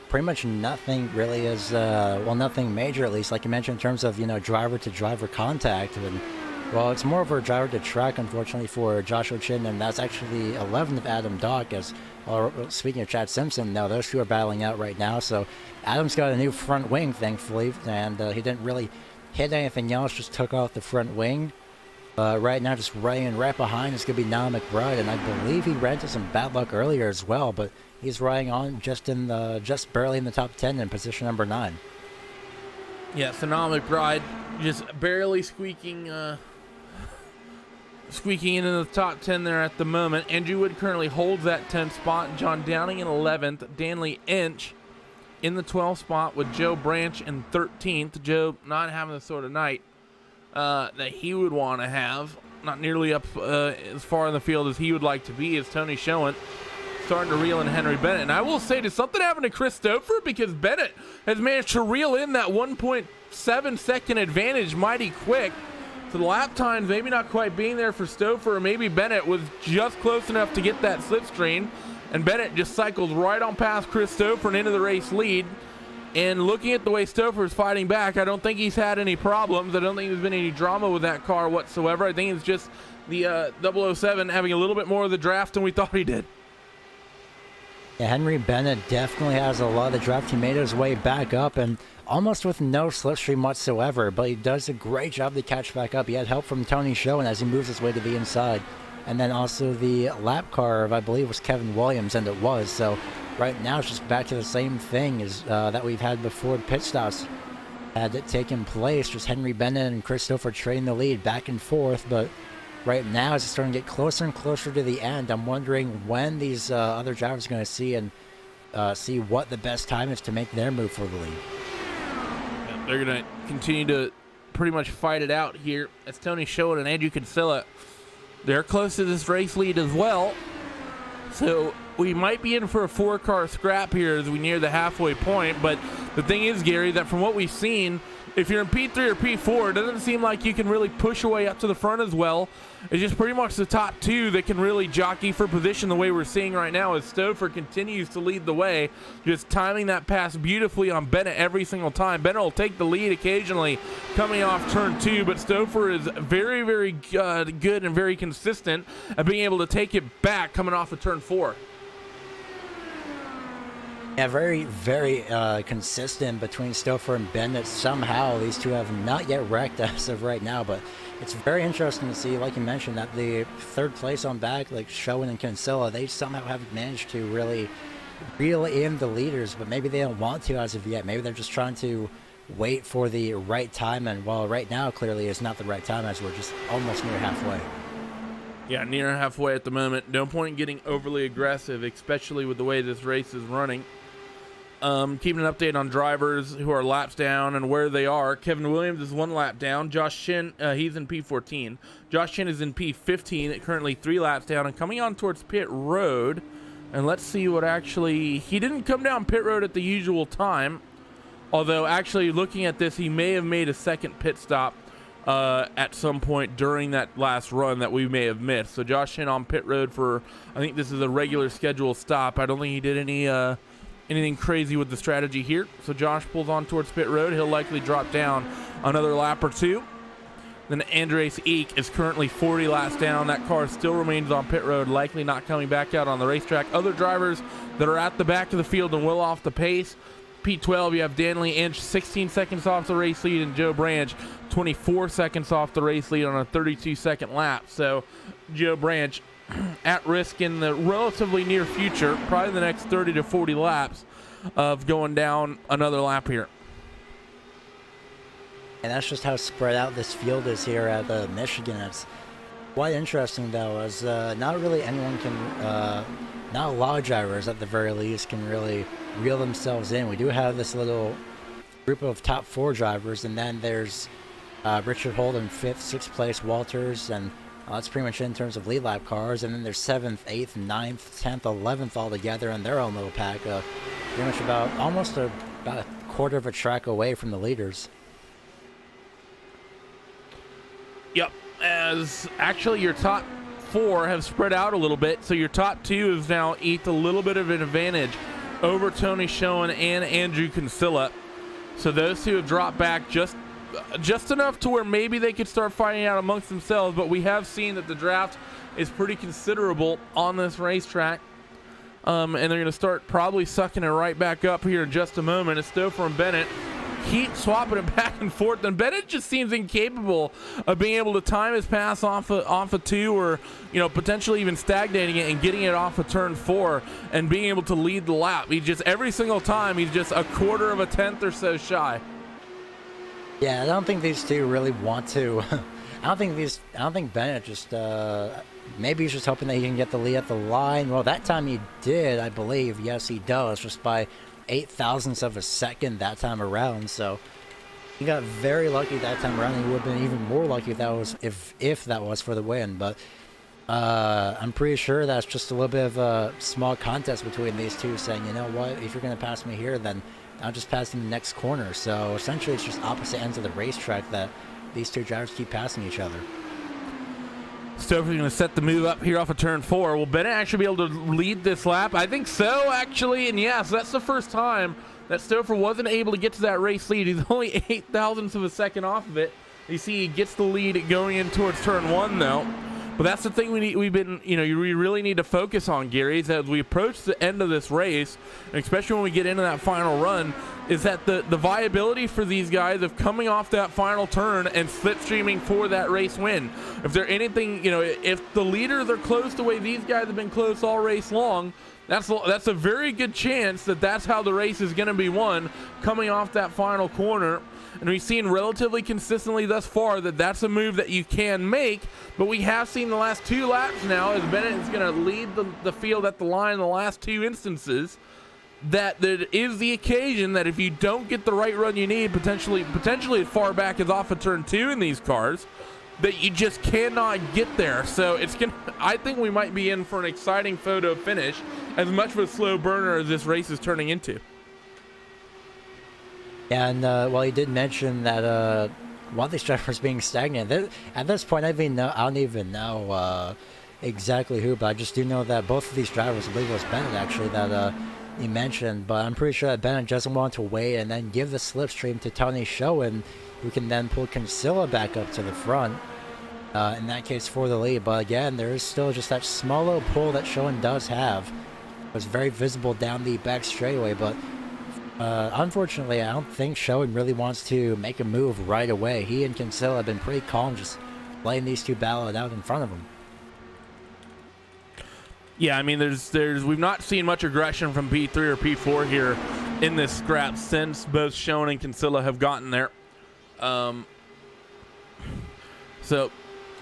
pretty much nothing really is, nothing major at least, like you mentioned in terms of, driver-to-driver contact. And, well, it's more of a driver-to-track, unfortunately, for Joshua Chin, and that's actually 11th of Adam Dock, as, speaking of Chad Simpson, now those two are battling out right now, so Adam's got a new front wing, thankfully, and he didn't really hit anything else, just took off the front wing. Right now, just running right behind is going to be Niall McBride, and I believe he ran into some bad luck earlier as well, but he's riding on just barely in the top 10 in position number 9. Yeah, so Niall McBride just barely squeaking into the top 10 there at the moment. Andrew Wood currently holds that 10th spot. John Downing in 11th. Danley Inch in the 12th spot with Joe Branch in 13th. Joe not having the sort of night that he would want to have. Not nearly up as far in the field as he would like to be, as Tony Schoen starting to reel in Henry Bennett. And I will say, did something happen to Chris Stouffer? Because Bennett has managed to reel in that 1.7 second advantage mighty quick. So the lap times maybe not quite being there for Stouffer, or maybe Bennett was just close enough to get that slipstream, and Bennett just cycles right on past Chris Stouffer and into the race lead. And looking at the way Stouffer is fighting back, I don't think he's had any problems. I don't think there's been any drama with that car whatsoever. I think it's just the 007 having a little bit more of the draft than we thought he did. Yeah, Henry Bennett definitely has a lot of the draft. He made his way back up and almost with no slipstream whatsoever, but he does a great job to catch back up. He had help from Tony Schoen as he moves his way to the inside. And then also the lap car, I believe, was Kevin Williams, and it was. So right now it's just back to the same thing as that we've had before pit stops had it taken place. Just Henry Bennett and Christopher trading the lead back and forth, but right now as it's starting to get closer and closer to the end, I'm wondering when these other drivers are going to see what the best time is to make their move for the lead. Yeah, they're going to continue to pretty much fight it out here as Tony Schoen and Andrew Kinsella, they're close to this race lead as well. So we might be in for a 4-car scrap here as we near the halfway point. But the thing is, Gary, that from what we've seen, if you're in P3 or P4, it doesn't seem like you can really push your way up to the front as well. It's just pretty much the top two that can really jockey for position the way we're seeing right now as Stouffer continues to lead the way, just timing that pass beautifully on Bennett every single time. Bennett will take the lead occasionally coming off turn 2, but Stouffer is very, very good and very consistent at being able to take it back coming off of turn 4. Yeah, very, very consistent between Stouffer and Bennett. Somehow these two have not yet wrecked as of right now, but it's very interesting to see, like you mentioned, that the third place on back, like Schoen and Kinsella, they somehow haven't managed to really reel in the leaders, but maybe they don't want to as of yet. Maybe they're just trying to wait for the right time, and well, right now clearly is not the right time as we're just almost near halfway. Yeah, near halfway at the moment. No point in getting overly aggressive, especially with the way this race is running. Keeping an update on drivers who are laps down and where they are. Kevin Williams is 1 lap down. Josh Chin, he's in P14. Josh Chin is in P15, currently 3 laps down and coming on towards pit road. And let's see what actually, he didn't come down pit road at the usual time. Although actually looking at this, he may have made a second pit stop at some point during that last run that we may have missed. So Josh Chin on pit road for, I think this is a regular scheduled stop. I don't think he did anything crazy with the strategy here. So Josh pulls on towards pit road. He'll likely drop down another lap or 2. Then Andres Eek is currently 40 laps down. That car still remains on pit road, likely not coming back out on the racetrack. Other drivers that are at the back of the field and well off the pace. P12, you have Danley Inch, 16 seconds off the race lead, and Joe Branch, 24 seconds off the race lead on a 32-second lap. So Joe Branch at risk in the relatively near future, probably the next 30 to 40 laps, of going down another lap here. And that's just how spread out this field is here at Michigan. It's Quite interesting though, as not really anyone can, not a lot of drivers at the very least can really reel themselves in. We do have this little group of top 4 drivers, and then there's Richard Holt in 5th, 6th place, Walters, and that's pretty much in terms of lead lap cars. And then there's 7th, 8th, 9th, 10th, 11th all together in their own little pack. Pretty much about a quarter of a track away from the leaders. Yep, as actually your top 4 have spread out a little bit, so your top 2 has now eked a little bit of an advantage over Tony Schoen and Andrew Kinsella. So those 2 have dropped back just enough to where maybe they could start fighting out amongst themselves, but we have seen that the draft is pretty considerable on this racetrack. And they're going to start probably sucking it right back up here in just a moment. It's Stouffer and Bennett keep swapping it back and forth, and Bennett just seems incapable of being able to time his pass off of 2, or potentially even stagnating it and getting it off of turn 4 and being able to lead the lap. He just, every single time, he's just a quarter of a tenth or so shy. Yeah, I don't think these 2 really want to. I don't think Bennett just maybe he's just hoping that he can get the lead at the line. Well, that time he did, I believe. Yes, he does, just by 0.08 of a second that time around. So he got very lucky that time around. He would have been even more lucky if that was if that was for the win. But I'm pretty sure that's just a little bit of a small contest between these 2, saying, you know what, if you're going to pass me here, then I'll just pass in the next corner. So essentially it's just opposite ends of the racetrack that these 2 drivers keep passing each other. Stouffer's going to set the move up here off of turn 4. Will Bennett actually be able to lead this lap? I think so, actually. And yes, that's the first time that Stouffer wasn't able to get to that race lead. He's only 0.08 of a second off of it. You see he gets the lead going in towards turn 1, though. But that's the thing we really need to focus on, Gary, is as we approach the end of this race, and especially when we get into that final run, is that the viability for these guys of coming off that final turn and slipstreaming for that race win. If they're anything, if the leaders are close the way these guys have been close all race long, that's a very good chance that that's how the race is going to be won, coming off that final corner. And we've seen relatively consistently thus far that that's a move that you can make, but we have seen the last 2 laps now, as Bennett is going to lead the field at the line in the last 2 instances, that there is the occasion that if you don't get the right run you need, potentially as far back as off of turn 2 in these cars, that you just cannot get there. So I think we might be in for an exciting photo finish, as much of a slow burner as this race is turning into. And well, he did mention that one of these drivers being stagnant. At this point, I don't even know exactly who, but I just do know that both of these drivers, I believe it was Bennett actually, that he mentioned. But I'm pretty sure that Bennett doesn't want to wait and then give the slipstream to Tony Schoen, who can then pull Kinsella back up to the front. In that case, for the lead. But again, there is still just that small little pull that Schoen does have. It was very visible down the back straightaway, but unfortunately, I don't think Schoen really wants to make a move right away. He and Kinsella have been pretty calm, just letting these 2 battle it out in front of him. Yeah, I mean, we've not seen much aggression from P3 or P4 here in this scrap since both Schoen and Kinsella have gotten there. So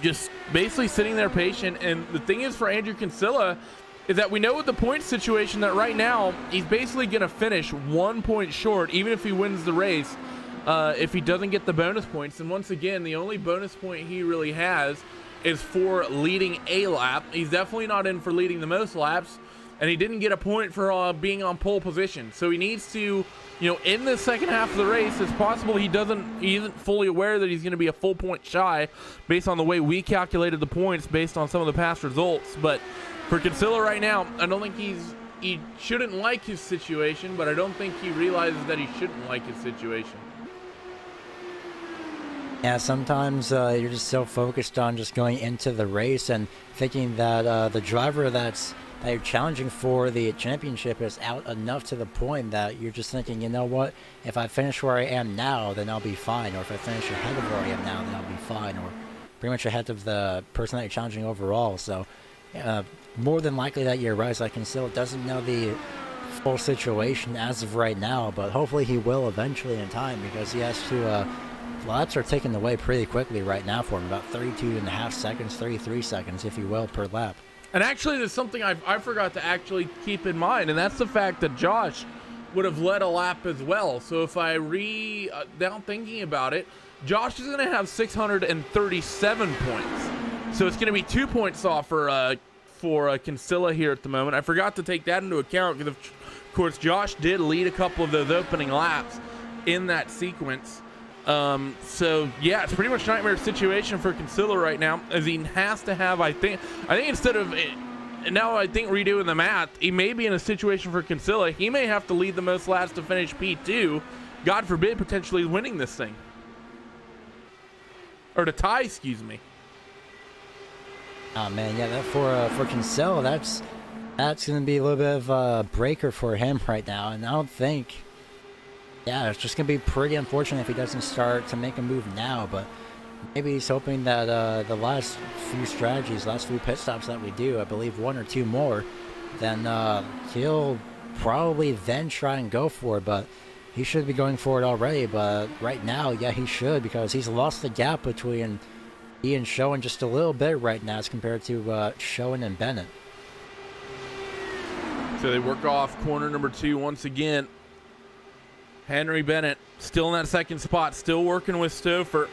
just basically sitting there patient. And the thing is for Andrew Kinsella is that we know with the point situation that right now he's basically going to finish 1 point short, even if he wins the race, if he doesn't get the bonus points. And once again, the only bonus point he really has is for leading a lap. He's definitely not in for leading the most laps, and he didn't get a point for being on pole position. So he needs to, in the second half of the race, it's possible he isn't fully aware that he's going to be a full point shy based on the way we calculated the points based on some of the past results. But for Kinsella right now, I don't think he shouldn't like his situation, but I don't think he realizes that he shouldn't like his situation. Yeah, sometimes you're just so focused on just going into the race and thinking that the driver that you're challenging for the championship is out enough to the point that you're just thinking, you know what, if I finish where I am now, then I'll be fine. Or if I finish ahead of where I am now, then I'll be fine. Or pretty much ahead of the person that you're challenging overall. So more than likely that you're right. So I can still doesn't know the full situation as of right now, but hopefully he will eventually in time, because he has to laps are taken away pretty quickly right now for him. About 32.5 seconds, 33 seconds, if you will, per lap. And actually, there's something I forgot to actually keep in mind, and that's the fact that Josh would have led a lap as well. So if I now thinking about it, Josh is going to have 637 points. So it's going to be 2 points off for Kinsella here at the moment. I forgot to take that into account because, of course, Josh did lead a couple of those opening laps in that sequence. So yeah, it's pretty much nightmare situation for Kinsella right now, as he has to have, I think instead of now I think redoing the math, he may be in a situation for Kinsella. He may have to lead the most laps to finish P2, God forbid, potentially winning this thing, or to tie, excuse me. Oh man, yeah, that for Kinsella, that's going to be a little bit of a breaker for him right now, and I don't think. Yeah, it's just going to be pretty unfortunate if he doesn't start to make a move now, but maybe he's hoping that the last few pit stops that we do, I believe 1 or 2 more, then he'll probably then try and go for it, but he should be going for it already. But right now, yeah, he should, because he's lost the gap between he and Schoen just a little bit right now as compared to Schoen and Bennett. So they work off corner number 2 once again. Henry Bennett still in that second spot, still working with Stouffer.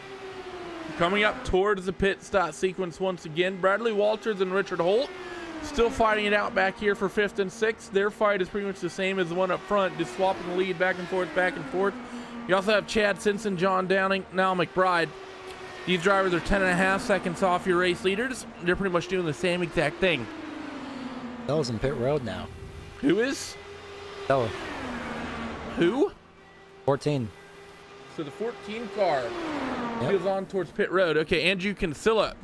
Coming up towards the pit stop sequence once again, Bradley Walters and Richard Holt still fighting it out back here for 5th and 6th. Their fight is pretty much the same as the one up front, just swapping the lead back and forth, back and forth. You also have Chad Simpson, John Downing, Niall McBride. These drivers are 10.5 seconds off your race leaders. They're pretty much doing the same exact thing. Stella's in pit road now. Who is? Stella. Who? 14. So the 14 car goes on towards pit road. Okay, Andrew Kinsella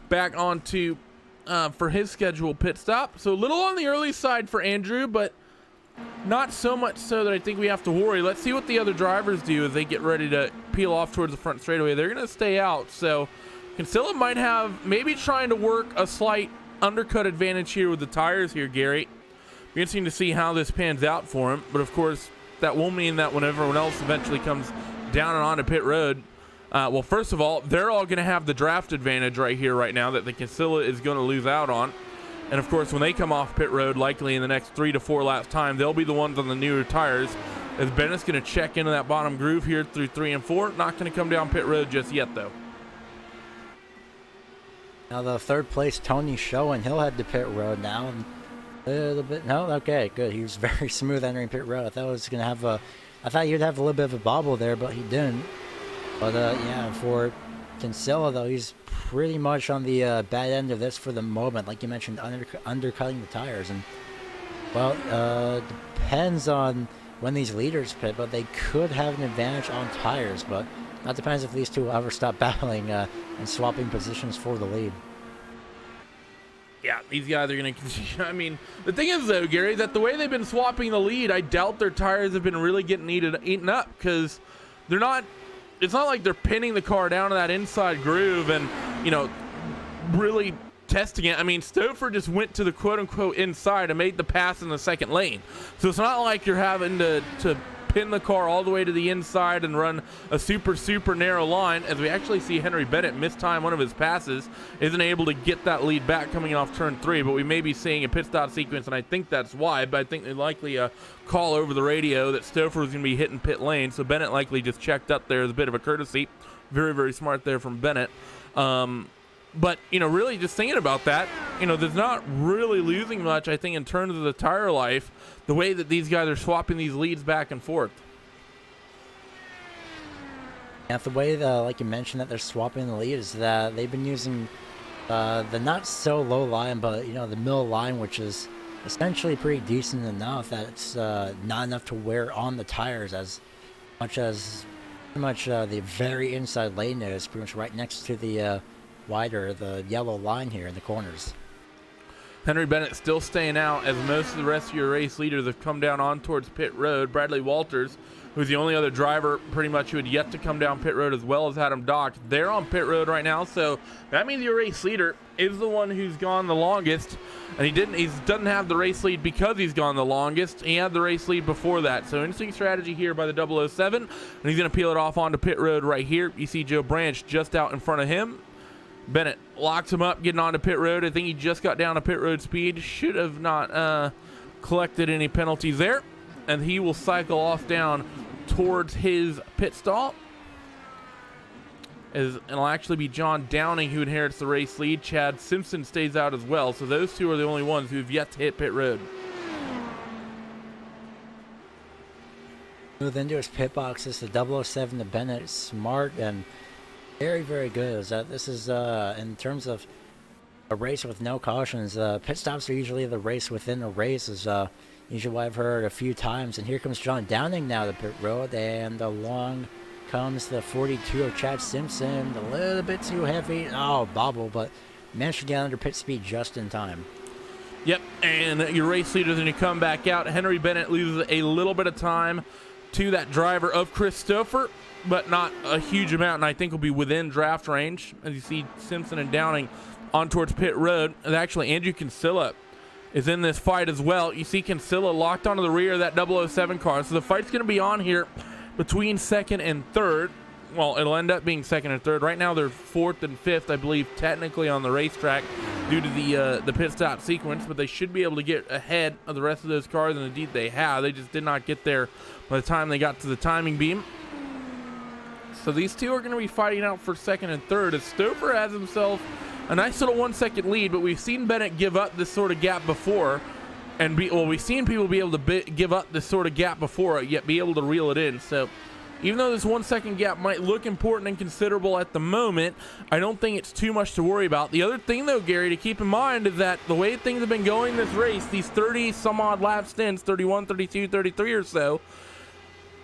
back onto for his scheduled pit stop. So a little on the early side for Andrew, but not so much so that I think we have to worry. Let's see what the other drivers do as they get ready to peel off towards the front straightaway. They're going to stay out. So Kinsella might have maybe trying to work a slight undercut advantage here with the tires here, Gary. Be interesting to see how this pans out for him. But of course, that will mean that when everyone else eventually comes down and onto pit road, well, first of all, they're all going to have the draft advantage right here, right now, that the Kinsella is going to lose out on. And of course, when they come off pit road, likely in the next 3 to 4 laps time, they'll be the ones on the newer tires, as Bennett's going to check into that bottom groove here through 3 and 4. Not going to come down pit road just yet, though. Now the 3rd place, Tony Schoen, he'll head to pit road now. And a little bit, no, okay, good. He was very smooth entering pit road. I thought he'd have a little bit of a bobble there, but he didn't. But yeah, for Kinsella though, he's pretty much on the bad end of this for the moment. Like you mentioned, undercutting the tires, and well, depends on when these leaders pit, but they could have an advantage on tires. But that depends if these two will ever stop battling and swapping positions for the lead. Yeah, these guys are going to continue. I mean, the thing is, though, Gary, that the way they've been swapping the lead, I doubt their tires have been really getting eaten up, because they're not. It's not like they're pinning the car down to that inside groove and, you know, really testing it. I mean, Stouffer just went to the quote-unquote inside and made the pass in the second lane. So it's not like you're having to pin the car all the way to the inside and run a super narrow line, as we actually see Henry Bennett mistime one of his passes, isn't able to get that lead back coming off turn 3, but we may be seeing a pit stop sequence, and I think that's why. But I think they likely call over the radio that Stouffer was going to be hitting pit lane, so Bennett likely just checked up there as a bit of a courtesy. Very smart there from Bennett. But, you know, really just thinking about that, you know, there's not really losing much, I think, in terms of the tire life, the way that these guys are swapping these leads back and forth. Yeah, the way, like you mentioned, that they're swapping the lead is that they've been using the not so low line, but, you know, the middle line, which is essentially pretty decent enough that it's not enough to wear on the tires as much as the very inside lane is, pretty much right next to the the yellow line here in the corners. Henry Bennett still staying out, as most of the rest of your race leaders have come down on towards pit road. Bradley Walters, who's the only other driver pretty much who had yet to come down pit road, as well as Adam Dock, they're on pit road right now. So that means your race leader is the one who's gone the longest. And he doesn't have the race lead because he's gone the longest. He had the race lead before that. So interesting strategy here by the 007. And he's going to peel it off onto pit road right here. You see Joe Branch just out in front of him. Bennett locks him up, getting onto pit road. I think he just got down to pit road speed. Should have not collected any penalties there. And he will cycle off down towards his pit stop. It'll actually be John Downing who inherits the race lead. Chad Simpson stays out as well. So those two are the only ones who have yet to hit pit road. Move into his pit box. It's the 007 to Bennett. Smart and very, very good. This is in terms of a race with no cautions. Pit stops are usually the race within a race. Is usually what I've heard a few times. And here comes John Downing now to pit road, and along comes the 42 of Chad Simpson. A little bit too heavy. Oh, bobble, but managed to get under pit speed just in time. Yep, and your race leader then you come back out. Henry Bennett loses a little bit of time to that driver of Christopher, but not a huge amount, and I think will be within draft range. As you see Simpson and Downing on towards pit road. And actually, Andrew Kinsella is in this fight as well. You see Kinsella locked onto the rear of that 007 car. So the fight's going to be on here between second and third. Well, it'll end up being second and third. Right now they're fourth and fifth, I believe, technically on the racetrack due to the pit stop sequence, but they should be able to get ahead of the rest of those cars, and indeed they have. They just did not get there by the time they got to the timing beam. So these two are going to be fighting out for second and third, as Stouffer has himself a nice little 1 second lead, but we've seen Bennett give up this sort of gap before, and we've seen people be able to give up this sort of gap before, yet be able to reel it in. So even though this 1 second gap might look important and considerable at the moment, I don't think it's too much to worry about. The other thing, though, Gary, to keep in mind is that the way things have been going this race, these 30 some odd lap stints, 31, 32, 33 or so,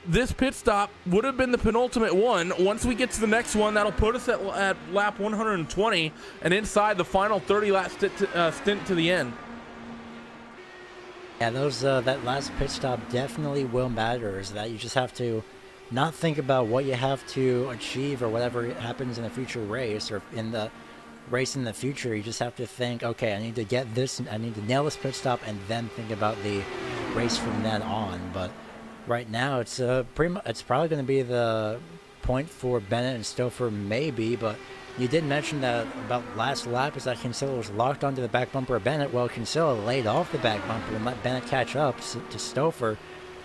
this pit stop would have been the penultimate one. Once we get to the next one, that'll put us at lap 120 and inside the final 30 lap stint to the end. Yeah, that last pit stop definitely will matter. Is that you just have to not think about what you have to achieve or whatever happens in a future race or in the race in the future. You just have to think, okay, I need to get this, I need to nail this pit stop, and then think about the race from then on. But right now, it's probably going to be the point for Bennett and Stouffer, maybe. But you did mention that about last lap is that Kinsella was locked onto the back bumper of Bennett. Well, Kinsella laid off the back bumper and let Bennett catch up to Stouffer.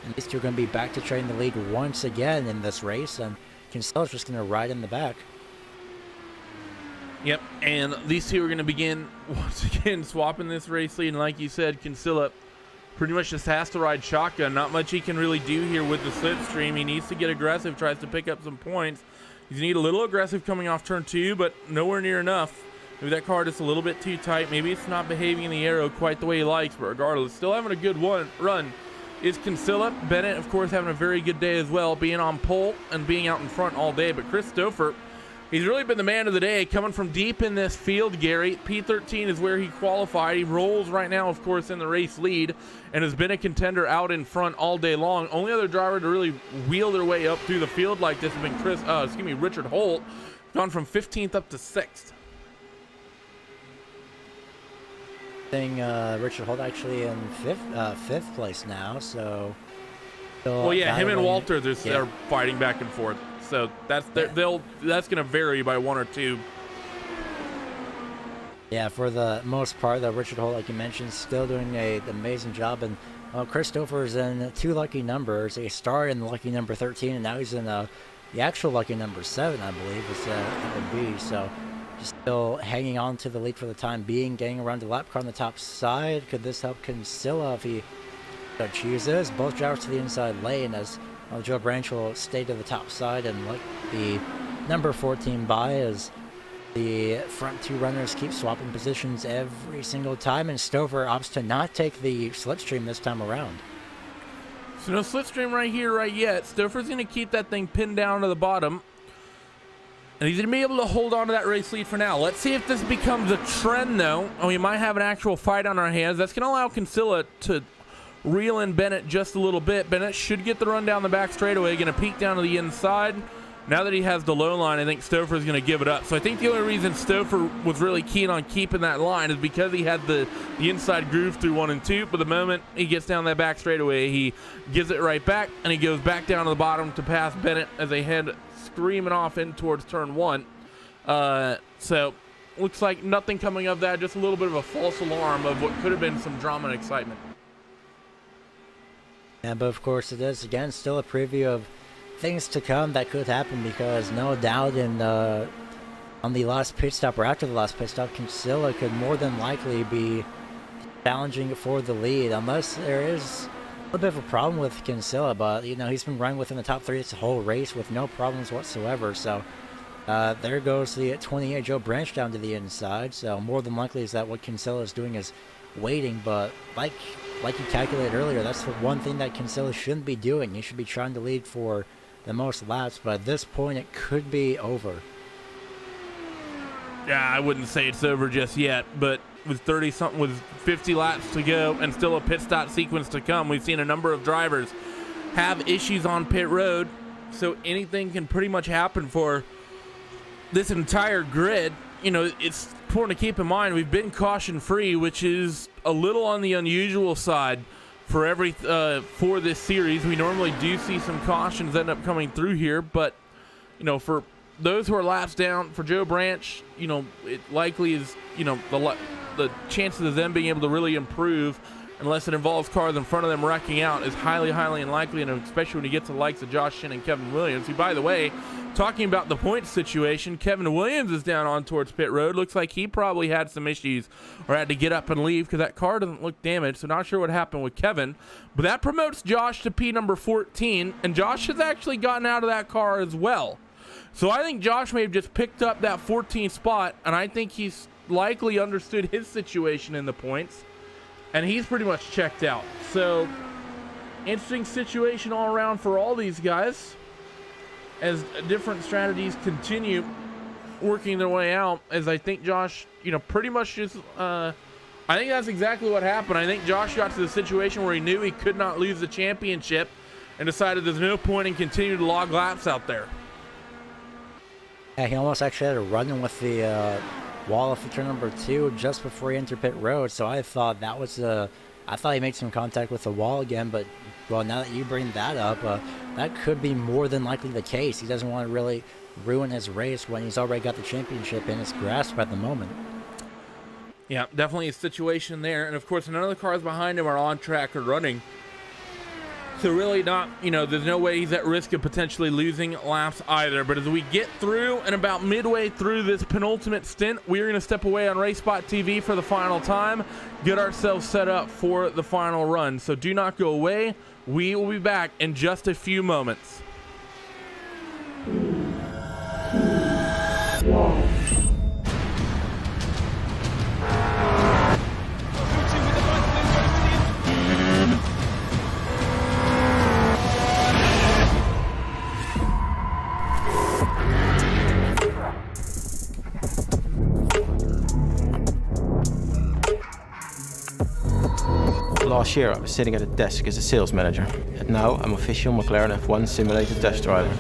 And these two are going to be back to trading the lead once again in this race, and Kinsella's just going to ride in the back. Yep, and these two are going to begin once again swapping this race lead. And like you said, Kinsella pretty much just has to ride shotgun. Not much he can really do here with the slipstream. He needs to get aggressive, tries to pick up some points. You need a little aggressive coming off turn 2, but nowhere near enough. Maybe that car just a little bit too tight. Maybe it's not behaving in the aero quite the way he likes, but regardless, still having a good run is Kinsella. Bennett, of course, having a very good day as well, being on pole and being out in front all day. But Chris Stouffer, he's really been the man of the day, coming from deep in this field, Gary. P13 is where he qualified. He rolls right now, of course, in the race lead and has been a contender out in front all day long. Only other driver to really wheel their way up through the field like this has been Richard Holt, gone from 15th up to 6th. Richard Holt actually in fifth place now, so well, yeah, him and Walter they're fighting back and forth, so that's going to vary by 1 or 2. Yeah, for the most part, Richard Holt, like you mentioned, still doing an amazing job. And Chris Stouffer is in 2 lucky numbers. He started in lucky number 13, and now he's in the actual lucky number 7, I believe it would be. So just still hanging on to the lead for the time being, getting around the lap car on the top side. Could this help Kinsella if he so chooses? Both drivers to the inside lane as Joe Branch will stay to the top side and let the number 14 by as the front 2 runners keep swapping positions every single time, and Stouffer opts to not take the slipstream this time around. So no slipstream right here, right yet. Stouffer's going to keep that thing pinned down to the bottom, and he's going to be able to hold on to that race lead for now. Let's see if this becomes a trend, though. We might have an actual fight on our hands. That's going to allow Kinsella to reel in Bennett just a little bit. Bennett should get the run down the back straightaway. Going to peek down to the inside. Now that he has the low line, I think Stouffer is going to give it up. So I think the only reason Stouffer was really keen on keeping that line is because he had the inside groove through 1 and 2. But the moment he gets down that back straightaway, he gives it right back, and he goes back down to the bottom to pass Bennett as they head screaming off in towards turn 1. So looks like nothing coming of that, just a little bit of a false alarm of what could have been some drama and excitement. Yeah, but of course it is, again, still a preview of things to come that could happen, because no doubt on the last pit stop, or after the last pit stop, Kinsella could more than likely be challenging for the lead, unless there is a little bit of a problem with Kinsella. But you know, he's been running within the top 3 this whole race with no problems whatsoever. So there goes the 28 Joe Branch down to the inside. So more than likely is that what Kinsella is doing is waiting. But like you calculated earlier, that's the one thing that Kinsella shouldn't be doing. He should be trying to lead for the most laps, but at this point it could be over. Yeah, I wouldn't say it's over just yet, but with 30-something, with 50 laps to go and still a pit stop sequence to come, we've seen a number of drivers have issues on pit road, so anything can pretty much happen for this entire grid. You know, it's important to keep in mind we've been caution-free, which is a little on the unusual side for this series. We normally do see some cautions end up coming through here, but you know, for those who are laps down, for Joe Branch, you know, it likely is, you know, the chances of them being able to really improve, unless it involves cars in front of them wrecking out, is highly unlikely, and especially when you get to the likes of Josh Shin and Kevin Williams, who, by the way, talking about the points situation, Kevin Williams is down on towards pit road. Looks like he probably had some issues or had to get up and leave because that car doesn't look damaged, so not sure what happened with Kevin. But that promotes Josh to P number 14, and Josh has actually gotten out of that car as well. So I think Josh may have just picked up that 14th spot, and I think he's likely understood his situation in the points, and he's pretty much checked out. So interesting situation all around for all these guys as different strategies continue working their way out, as I think Josh, you know, pretty much just I think that's exactly what happened. I think Josh got to the situation where he knew he could not lose the championship and decided there's no point in continuing to log laps out there. Yeah, he almost actually had a run-in with the wall of turn number 2 just before he entered pit road, so I thought that was I thought he made some contact with the wall again, but well, now that you bring that up, that could be more than likely the case. He doesn't want to really ruin his race when he's already got the championship in his grasp at the moment. Yeah, definitely a situation there, and of course none of the cars behind him are on track or running. So really not, you know, there's no way he's at risk of potentially losing laps either. But as we get through and about midway through this penultimate stint, we're going to step away on RaceSpotTV for the final time, get ourselves set up for the final run. So do not go away. We will be back in just a few moments. Last year I was sitting at a desk as a sales manager, and now I'm official McLaren F1 simulator test driver.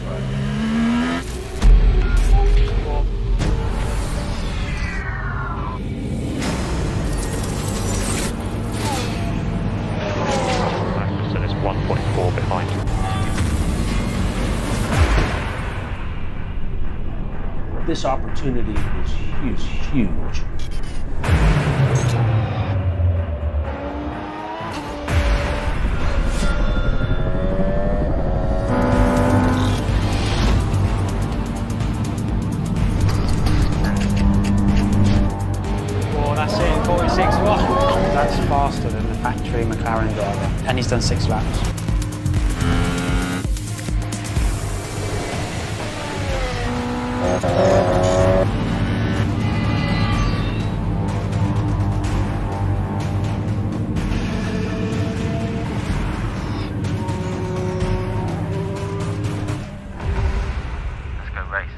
So it's 1.4 behind. This opportunity is huge. That's faster than the factory McLaren driver, and he's done 6 laps. Let's go race.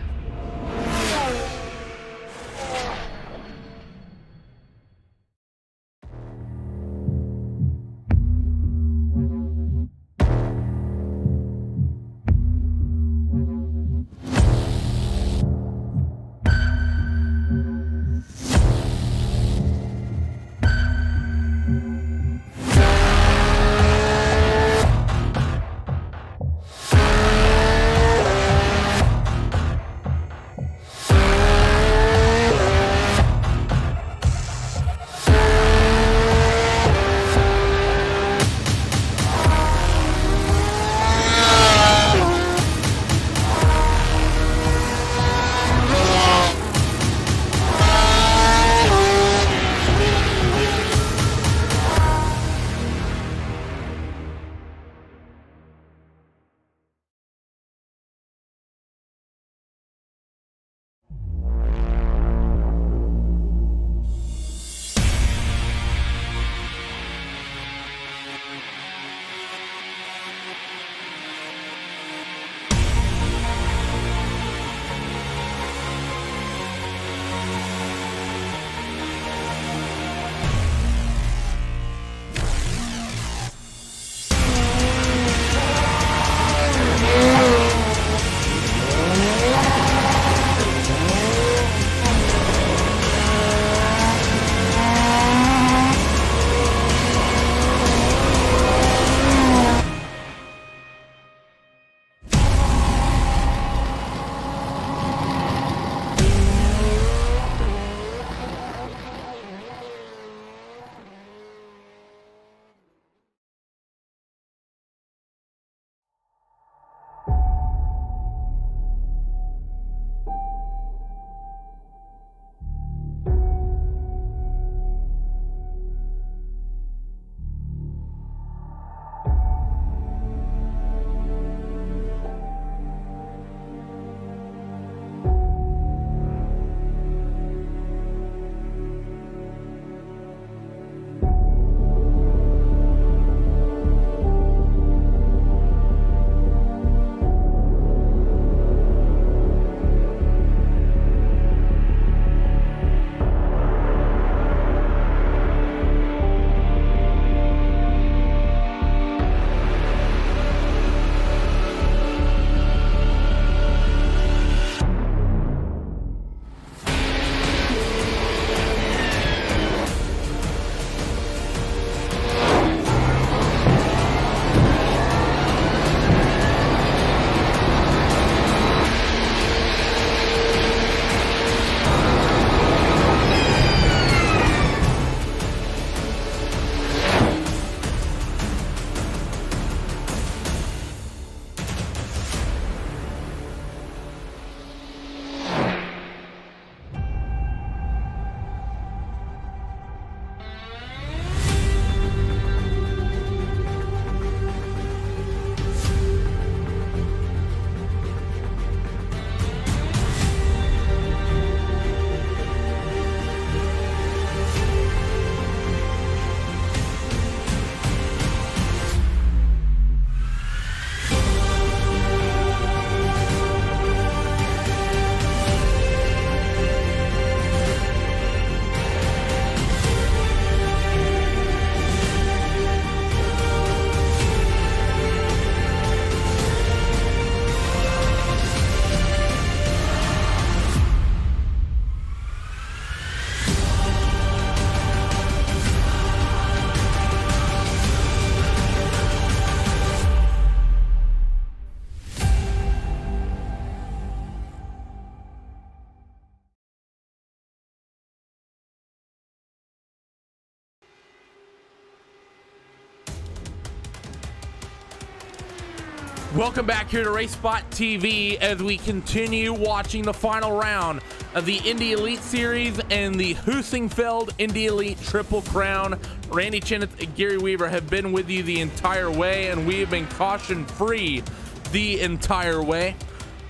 Welcome back here to RaceSpotTV as we continue watching the final round of the Indy Elite Series and the Heusinkveld Indy Elite Triple Crown. Randy Cheneth and Gary Weaver have been with you the entire way, and we have been caution-free the entire way.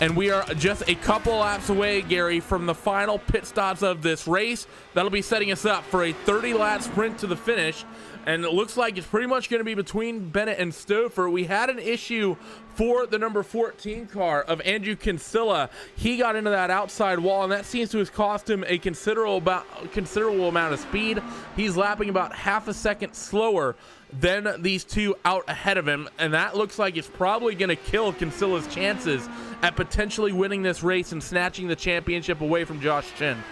And we are just a couple laps away, Gary, from the final pit stops of this race. That'll be setting us up for a 30-lap sprint to the finish. And it looks like it's pretty much going to be between Bennett and Stouffer. We had an issue for the number 14 car of Andrew Kinsella. He got into that outside wall, and that seems to have cost him a considerable amount of speed. He's lapping about half a second slower than these two out ahead of him, and that looks like it's probably going to kill Kinsella's chances at potentially winning this race and snatching the championship away from Josh Chen.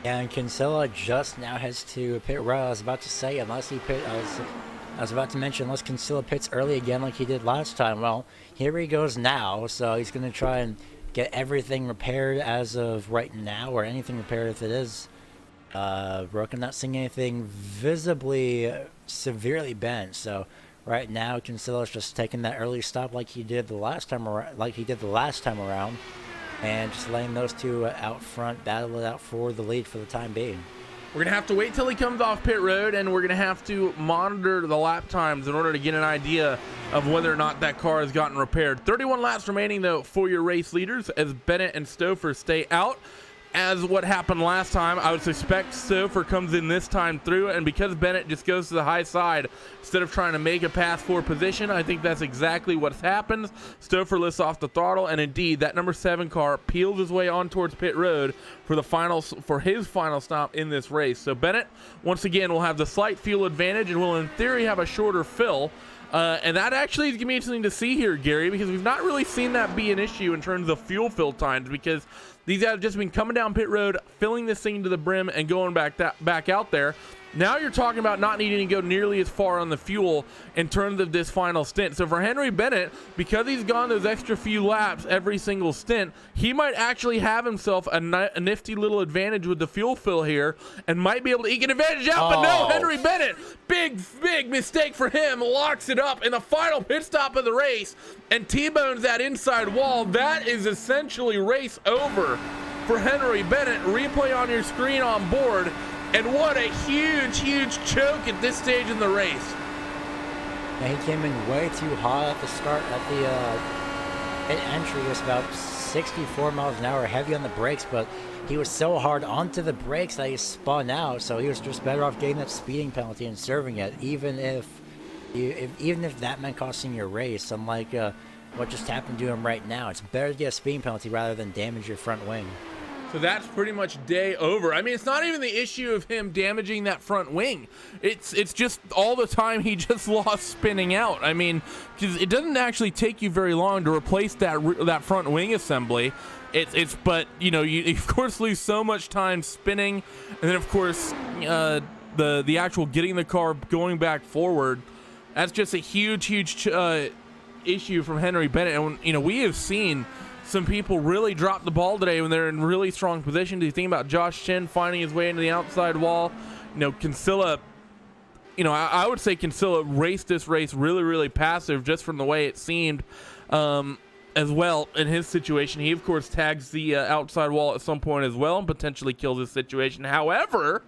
Yeah, and Kinsella just now has to pit right. I was about to say, unless he pit, I was about to mention, unless Kinsella pits early again like he did last time. Well, here he goes now, so he's going to try and get everything repaired as of right now, or anything repaired if it is broken. Not seeing anything visibly severely bent. So right now, Kinsella's just taking that early stop like he did the last time around. And just letting those two out front battle it out for the lead for the time being. We're going to have to wait till he comes off pit road, and we're going to have to monitor the lap times in order to get an idea of whether or not that car has gotten repaired. 31 laps remaining, though, for your race leaders as Bennett and Stouffer stay out. As what happened last time, I would suspect Stouffer comes in this time through, and because Bennett just goes to the high side instead of trying to make a pass for position, I think that's exactly what's happened. Stouffer lifts off the throttle, and indeed, that number 7 car peels his way on towards pit road for his final stop in this race. So Bennett, once again, will have the slight fuel advantage and will, in theory, have a shorter fill. And that actually is going to be interesting to see here, Gary, because we've not really seen that be an issue in terms of fuel fill times, because these guys have just been coming down pit road, filling this thing to the brim, and going back out there. Now you're talking about not needing to go nearly as far on the fuel in terms of this final stint. So for Henry Bennett, because he's gone those extra few laps every single stint, he might actually have himself a nifty little advantage with the fuel fill here and might be able to eke an advantage out. But no, Henry Bennett, big mistake for him, locks it up in the final pit stop of the race and T-bones that inside wall. That is essentially race over for Henry Bennett. Replay on your screen on board. And what a huge choke at this stage in the race. Yeah, he came in way too hot at the start, at the pit entry. It was about 64 miles an hour, heavy on the brakes, but he was so hard onto the brakes that he spun out, so he was just better off getting that speeding penalty and serving it, even if that meant costing your race. Unlike what just happened to him right now, it's better to get a speeding penalty rather than damage your front wing. So that's pretty much day over. I mean, it's not even the issue of him damaging that front wing. It's just all the time he just lost spinning out. I mean, because it doesn't actually take you very long to replace that front wing assembly. But you know, you of course lose so much time spinning, and then of course the actual getting the car going back forward. That's just a huge issue from Henry Bennett. And you know, we have seen some people really drop the ball today when they're in really strong position. Do you think about Josh Chen finding his way into the outside wall? You know, Kinsella, you know, I would say Kinsella raced this race really passive just from the way it seemed as well in his situation. He, of course, tags the outside wall at some point as well and potentially kills his situation. However,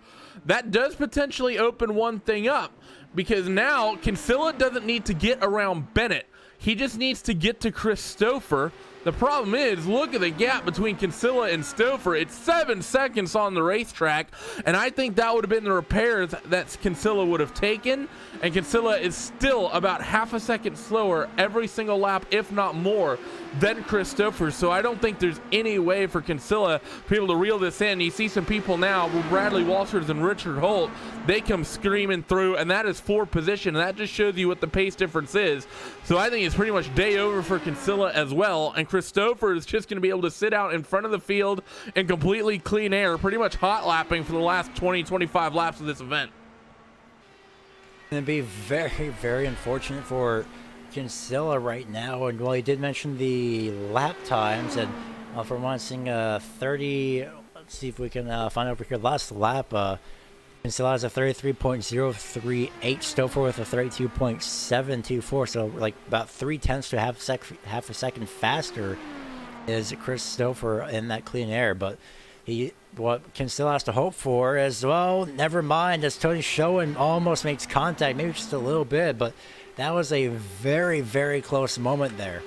that does potentially open one thing up, because now Kinsella doesn't need to get around Bennett. He just needs to get to Chris Stouffer. The problem is, look at the gap between Kinsella and Stouffer. It's 7 seconds on the racetrack, and I think that would have been the repairs that Kinsella would have taken. And Kinsella is still about half a second slower every single lap, if not more, than Chris Stouffer. So I don't think there's any way for Kinsella to be able to reel this in. You see some people now, Bradley Walters and Richard Holt, they come screaming through, and that is 4th position, and that just shows you what the pace difference is. So I think it's pretty much day over for Kinsella as well, and Chris Stouffer is just going to be able to sit out in front of the field in completely clean air, pretty much hot lapping for the last 20-25 laps of this event. It'd be very unfortunate for Kinsella right now. And well, he did mention the lap times, and for one, seeing 30. Let's see if we can find over here. Last lap, Kinsella has a 33.038, Stouffer with a 32.724, so like about 0.3 to half a second faster is Chris Stouffer in that clean air. But what Kinsella has to hope for is, well, never mind, as Tony Schoen almost makes contact, maybe just a little bit, but that was a very, very close moment there.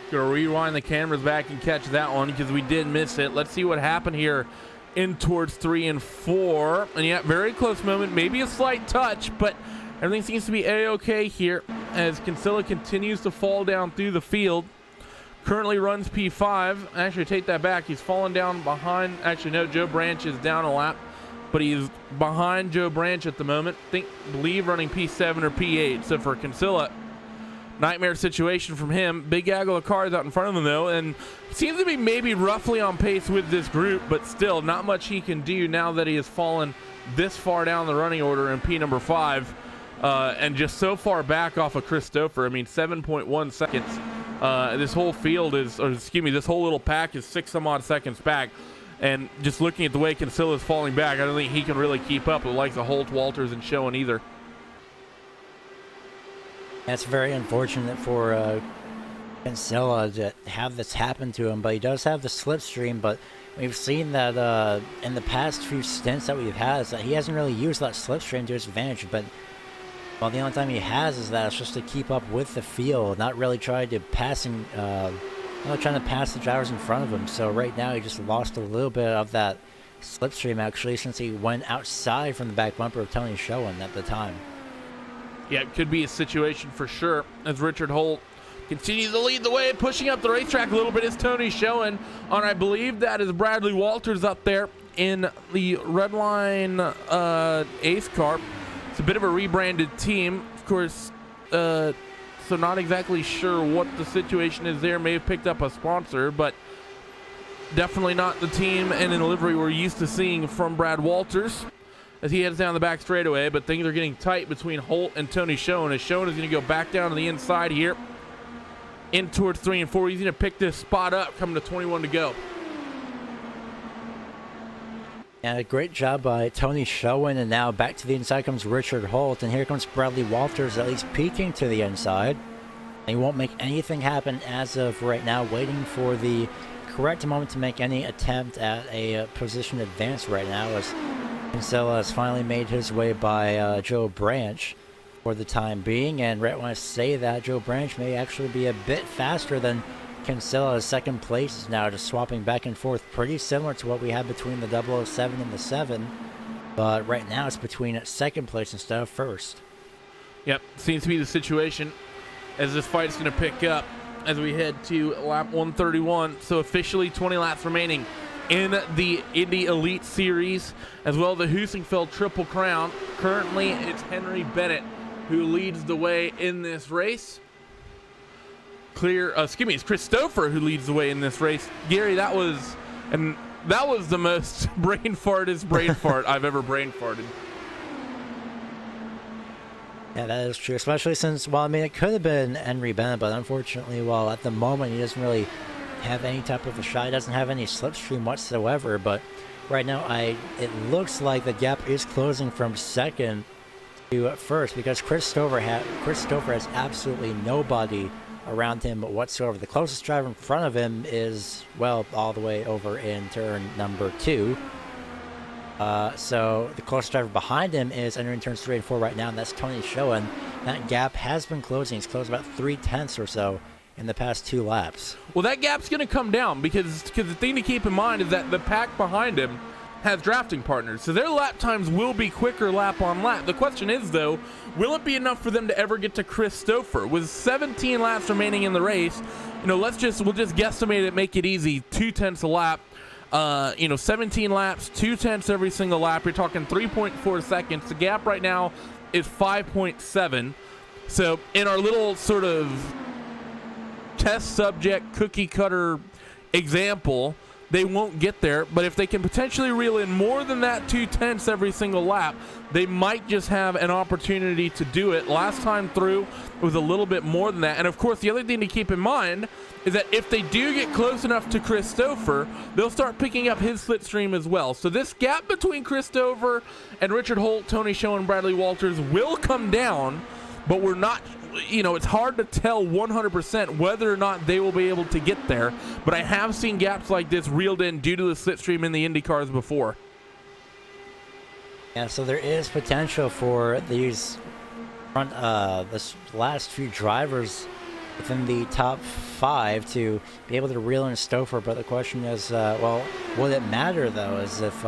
Gonna rewind the cameras back and catch that one because we did miss it. Let's see what happened here in towards 3 and 4. And yeah, very close moment, maybe a slight touch, but everything seems to be a-okay here as Kinsella continues to fall down through the field. Currently runs P5. Actually, take that back. He's fallen down behind. Actually, no, Joe Branch is down a lap, but he's behind Joe Branch at the moment. Believe running P7 or P8. So for Kinsella, nightmare situation from him. Big gaggle of cars out in front of him, though, and seems to be maybe roughly on pace with this group, but still not much he can do now that he has fallen this far down the running order in P number 5 and just so far back off of Chris Stouffer. I mean, 7.1 seconds. This whole field is, or excuse me, this whole little pack is 6 some odd seconds back. And just looking at the way Kinsella is falling back, I don't think he can really keep up with like the Holt, Walters, and Schoen either. That's very unfortunate for Kinsella to have this happen to him, but he does have the slipstream. But we've seen that in the past few stints that we've had, is that he hasn't really used that slipstream to his advantage. But well, the only time he has is that it's just to keep up with the field, not really trying to pass the drivers in front of him. So right now he just lost a little bit of that slipstream actually, since he went outside from the back bumper of Tony Schoen at the time. Yeah, it could be a situation for sure as Richard Holt continues to lead the way. Pushing up the racetrack a little bit is Tony Schoen on, I believe that is Bradley Walters up there in the red line ace car. It's a bit of a rebranded team, of course, so not exactly sure what the situation is there. May have picked up a sponsor, but definitely not the team and in livery we're used to seeing from Brad Walters as he heads down the back straightaway. But things are getting tight between Holt and Tony Schoen, as Schoen is going to go back down to the inside here in towards 3 and 4. He's going to pick this spot up coming to 21 to go. And a great job by Tony Schoen, and now back to the inside comes Richard Holt, and here comes Bradley Walters at least peeking to the inside. He won't make anything happen as of right now, waiting for the correct moment to make any attempt at a position advance right now, as Kinsella has finally made his way by Joe Branch for the time being. And right when I say that, Joe Branch may actually be a bit faster than Kinsella's second place is now, just swapping back and forth, pretty similar to what we had between the 007 and the 7. But right now it's between second place instead of first. Yep, seems to be the situation as this fight's going to pick up as we head to lap 131. So officially 20 laps remaining in the Indy Elite Series, as well as the Heusinkveld Triple Crown. Currently, it's Henry Bennett who leads the way in this race. It's Chris Stouffer who leads the way in this race. Gary, that was the most brain fart I've ever brain farted. Yeah, that is true, especially since, well, I mean, it could have been Henry Bennett, but unfortunately, well, at the moment, he doesn't really have any type of a shot. He doesn't have any slipstream whatsoever, but right now, it looks like the gap is closing from second to first, because Chris Stouffer has absolutely nobody around him whatsoever. The closest driver in front of him is, well, all the way over in turn number 2. So the closest driver behind him is entering turns 3 and 4 right now, and that's Tony Schoen. That gap has been closing. It's closed about 0.3 or so in the past 2 laps. Well, that gap's going to come down because the thing to keep in mind is that the pack behind him has drafting partners, so their lap times will be quicker lap on lap. The question is, though, will it be enough for them to ever get to Chris Stouffer? With 17 laps remaining in the race, we'll just guesstimate it, make it easy, 0.2 a lap. 17 laps, 0.2 every single lap. You're talking 3.4 seconds. The gap right now is 5.7. So in our little sort of test subject cookie cutter example, they won't get there. But if they can potentially reel in more than that 2/10 every single lap, they might just have an opportunity to do it. Last time through was a little bit more than that. And of course, the other thing to keep in mind is that if they do get close enough to Christopher, they'll start picking up his slipstream as well. So this gap between Christopher and Richard Holt, Tony Show, and Bradley Walters will come down, but we're not, it's hard to tell 100% whether or not they will be able to get there. But I have seen gaps like this reeled in due to the slipstream in the Indy cars before. Yeah, so there is potential for these this last few drivers within the top 5 to be able to reel in Stouffer. But the question is, well, would it matter though? Is if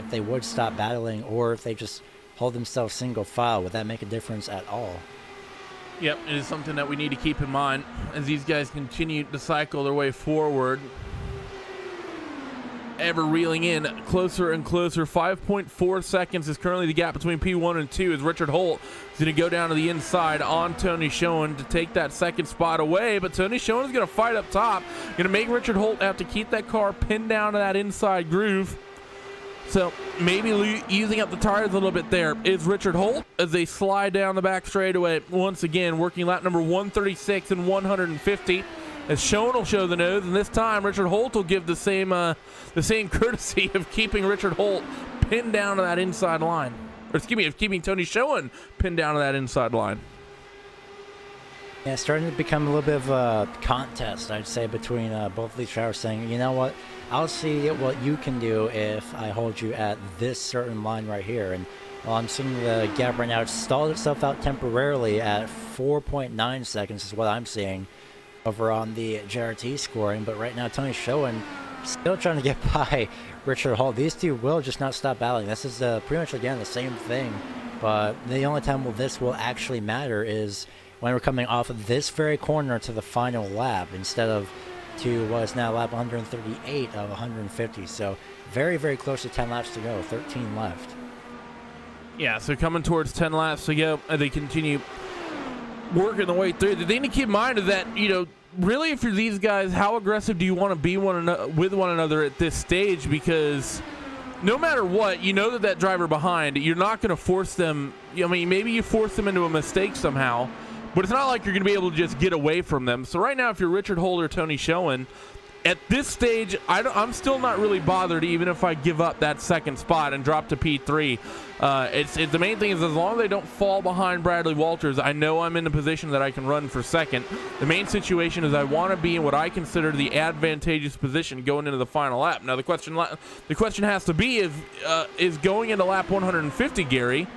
they would stop battling, or if they just hold themselves single file, would that make a difference at all? Yep, it is something that we need to keep in mind as these guys continue to cycle their way forward. Ever reeling in closer and closer. 5.4 seconds is currently the gap between P1 and 2 as Richard Holt is going to go down to the inside on Tony Schoen to take that second spot away. But Tony Schoen is going to fight up top, going to make Richard Holt have to keep that car pinned down to that inside groove. So maybe using up the tires a little bit there is Richard Holt as they slide down the back straightaway once again, working lap number 136 and 150. As Schoen will show the nose, and this time Richard Holt will give the same courtesy of keeping Richard Holt pinned down to that inside line. Or excuse me, of keeping Tony Schoen pinned down to that inside line. Yeah, it's starting to become a little bit of a contest, I'd say, between both of these drivers, saying, you know what, I'll see what you can do if I hold you at this certain line right here. And well, I'm seeing the gap right now. It's stalled itself out temporarily at 4.9 seconds is what I'm seeing over on the JRT scoring. But right now, Tony Schoen still trying to get by Richard Holt. These two will just not stop battling. This is pretty much, again, the same thing. But the only time this will actually matter is when we're coming off of this very corner to the final lap instead of to what is now lap 138 of 150. So very, very close to 10 laps to go, 13 left. Yeah, so coming towards 10 laps to go, and they continue working the way through. The thing to keep in mind is that, really, if you're these guys, how aggressive do you want to be with one another at this stage? Because no matter what, that driver behind, you're not going to force them. Maybe you force them into a mistake somehow, but it's not like you're going to be able to just get away from them. So right now, if you're Richard Holt or Tony Schoen, at this stage, I'm still not really bothered, even if I give up that second spot and drop to P3. The main thing is, as long as they don't fall behind Bradley Walters, I know I'm in a position that I can run for second. The main situation is I want to be in what I consider the advantageous position going into the final lap. Now, the question has to be is going into lap 150, Gary,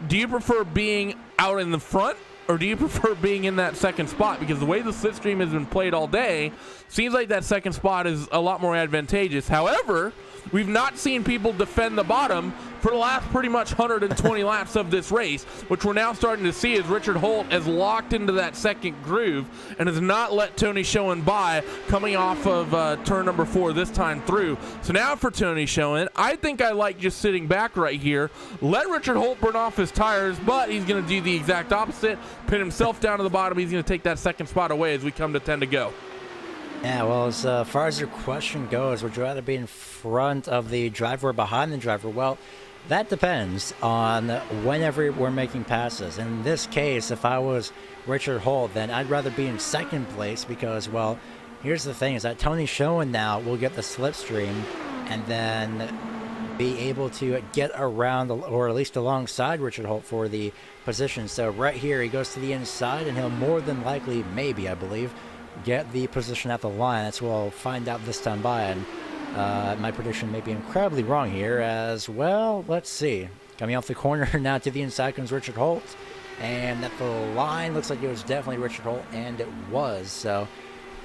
do you prefer being out in the front, or do you prefer being in that second spot? Because the way the slipstream has been played all day, seems like that second spot is a lot more advantageous. However, we've not seen people defend the bottom for the last pretty much 120 laps of this race, which we're now starting to see as Richard Holt has locked into that second groove and has not let Tony Schoen by, coming off of turn number 4 this time through. So now for Tony Schoen, I think I like just sitting back right here, let Richard Holt burn off his tires, but he's going to do the exact opposite, pin himself down to the bottom. He's going to take that second spot away as we come to 10 to go. Yeah, well, as far as your question goes, would you rather be in front of the driver or behind the driver? Well, that depends on whenever we're making passes. In this case, if I was Richard Holt, then I'd rather be in second place because, well, here's the thing, is that Tony Schoen now will get the slipstream and then be able to get around, or at least alongside Richard Holt for the position. So right here, he goes to the inside, and he'll more than likely, maybe, I believe, get the position at the line. That's what we'll find out this time by, and my prediction may be incredibly wrong here as well. Let's see. Coming off the corner now to the inside comes Richard Holt, and at the line looks like it was definitely Richard Holt, and it was. So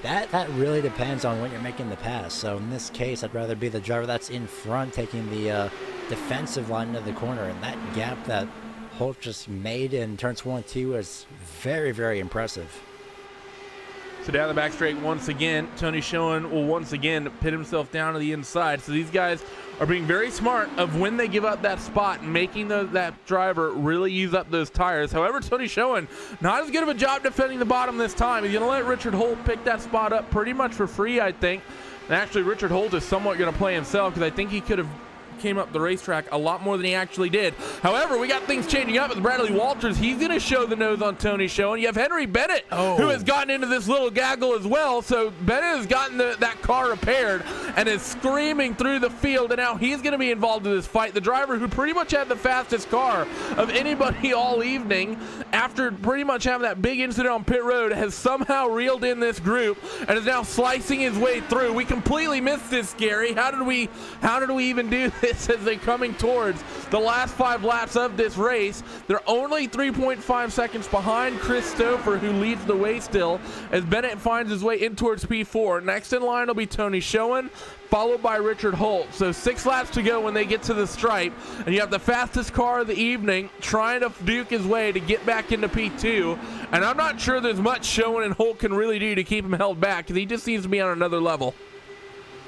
that really depends on when you're making the pass. So in this case, I'd rather be the driver that's in front taking the defensive line into the corner, and that gap that Holt just made in turns 1 and 2 is very, very impressive. So down the back straight once again, Tony Schoen will once again pin himself down to the inside. So these guys are being very smart of when they give up that spot and making that driver really use up those tires. However, Tony Schoen, not as good of a job defending the bottom this time. He's going to let Richard Holt pick that spot up pretty much for free, I think. And actually, Richard Holt is somewhat going to play himself because I think he could have came up the racetrack a lot more than he actually did. However, we got things changing up with Bradley Walters. He's going to show the nose on Tony Show, and you have Henry Bennett, who has gotten into this little gaggle as well. So Bennett has gotten that car repaired and is screaming through the field, and now he's going to be involved in this fight. The driver who pretty much had the fastest car of anybody all evening, after pretty much having that big incident on pit road, has somehow reeled in this group and is now slicing his way through. We completely missed this, Gary. How did we even do this as they're coming towards the last 5 laps of this race? They're only 3.5 seconds behind Chris Stouffer, who leads the way still, as Bennett finds his way in towards P4. Next in line will be Tony Schoen, followed by Richard Holt. So 6 laps to go when they get to the stripe, and you have the fastest car of the evening trying to duke his way to get back into P2, and I'm not sure there's much Schoen and Holt can really do to keep him held back, because he just seems to be on another level.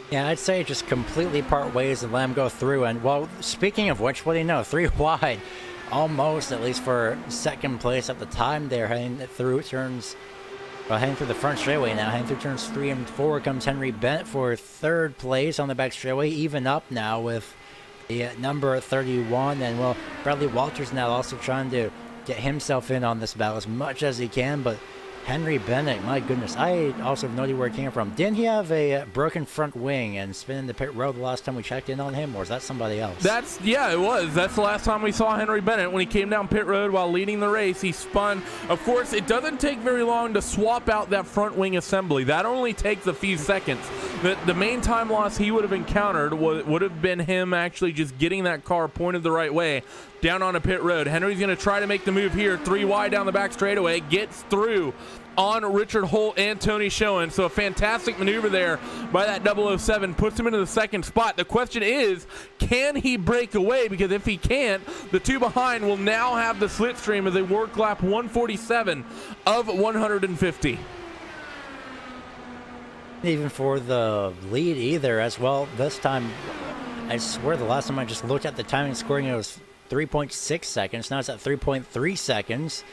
Yeah, I'd say just completely part ways and let him go through. And, well, speaking of which, what do you know? 3 wide, almost, at least for second place at the time there, heading through turns, well, heading through the front straightaway now. Heading through turns 3 and 4 comes Henry Bennett for 3rd place on the back straightaway, even up now with the number 31. And, well, Bradley Walters now also trying to get himself in on this battle as much as he can, but Henry Bennett, my goodness, I also have no idea where it came from. Didn't he have a broken front wing and spinning the pit road the last time we checked in on him, or is that somebody else? Yeah, it was. That's the last time we saw Henry Bennett. When he came down pit road while leading the race, he spun. Of course, it doesn't take very long to swap out that front wing assembly. That only takes a few seconds. The main time loss he would have encountered would have been him actually just getting that car pointed the right way down on a pit road. Henry's going to try to make the move here, 3 wide down the back straightaway, gets through on Richard Holt and Tony Schoen. So a fantastic maneuver there by that 007, puts him into the 2nd spot. The question is, can he break away? Because if he can't, the 2 behind will now have the slipstream as they work lap 147 of 150. Even for the lead either as well. This time, I swear the last time I just looked at the timing scoring, it was 3.6 seconds. Now it's at 3.3 seconds.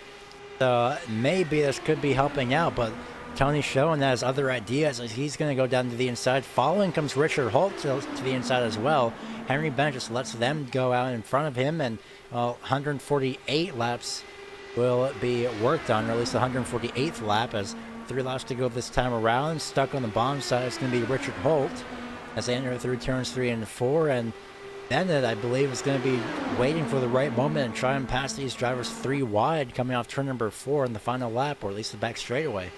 Maybe this could be helping out, but Tony Schoen has other ideas as he's going to go down to the inside. Following comes Richard Holt to the inside as well. Henry Bennett just lets them go out in front of him, and 148 laps will be worked on, or at least the 148th lap, as 3 laps to go this time around. Stuck on the bottom side, it's going to be Richard Holt as they enter through turns 3 and 4, and Bennett, I believe, is going to be waiting for the right moment and try and pass these drivers 3 wide coming off turn number 4 in the final lap, or at least the back straightaway.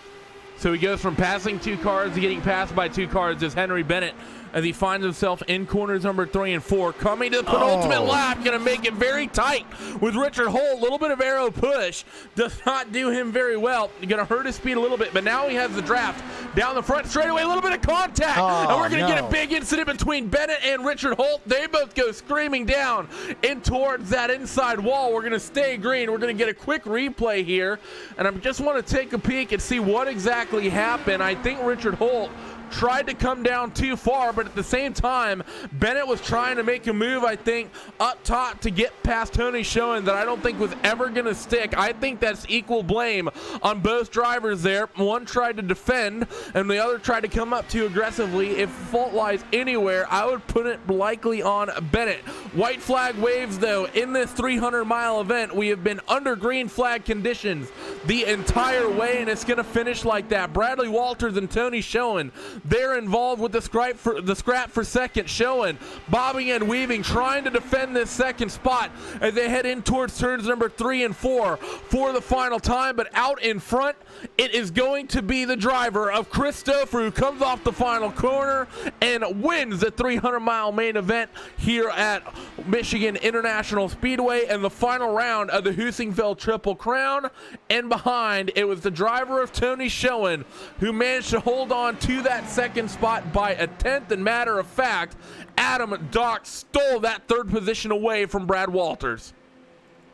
So he goes from passing 2 cars to getting passed by 2 cars as Henry Bennett, as he finds himself in corners number 3 and 4, coming to the penultimate lap, going to make it very tight with Richard Holt. A little bit of arrow push does not do him very well. Going to hurt his speed a little bit, but now he has the draft down the front straightaway. A little bit of contact, and we're going to get a big incident between Bennett and Richard Holt. They both go screaming down in towards that inside wall. We're going to stay green. We're going to get a quick replay here, and I just want to take a peek and see what exactly happened. I think Richard Holt tried to come down too far, but at the same time, Bennett was trying to make a move, I think, up top to get past Tony Schoen that I don't think was ever going to stick. I think that's equal blame on both drivers there. One tried to defend, and the other tried to come up too aggressively. If fault lies anywhere, I would put it likely on Bennett. White flag waves, though. In this 300-mile event, we have been under green flag conditions the entire way, and it's going to finish like that. Bradley Walters and Tony Schoen, they're involved with the scrap for second. Schoen bobbing and weaving, trying to defend this second spot as they head in towards turns number 3 and 4 for the final time. But out in front, it is going to be the driver of Chris Stouffer, who comes off the final corner and wins the 300-mile main event here at Michigan International Speedway and the final round of the Heusinkveld Triple Crown. And behind, it was the driver of Tony Schoen who managed to hold on to that second spot by a tenth. And matter of fact, Adam Dock stole that 3rd position away from Brad Walters.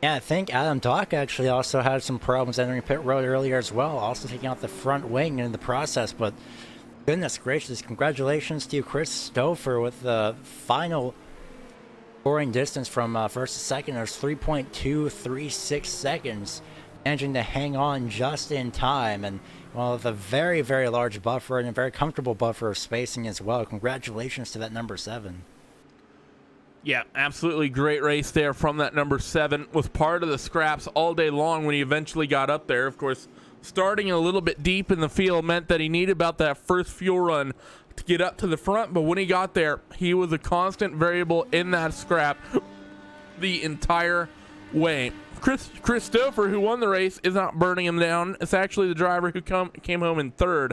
Yeah, I think Adam Dock actually also had some problems entering pit road earlier as well, also taking out the front wing in the process. But goodness gracious, congratulations to you, Chris Stouffer, with the final scoring distance from first to second. There's 3.236 seconds. managing to hang on just in time, and well, with a very, very large buffer and a very comfortable buffer of spacing as well. Congratulations to that number 7. Yeah, absolutely great race there from that number 7. Was part of the scraps all day long when he eventually got up there. Of course, starting a little bit deep in the field meant that he needed about that first fuel run to get up to the front, but when he got there, he was a constant variable in that scrap the entire way. Christopher, who won the race, is not burning him down. It's actually the driver who came home in 3rd.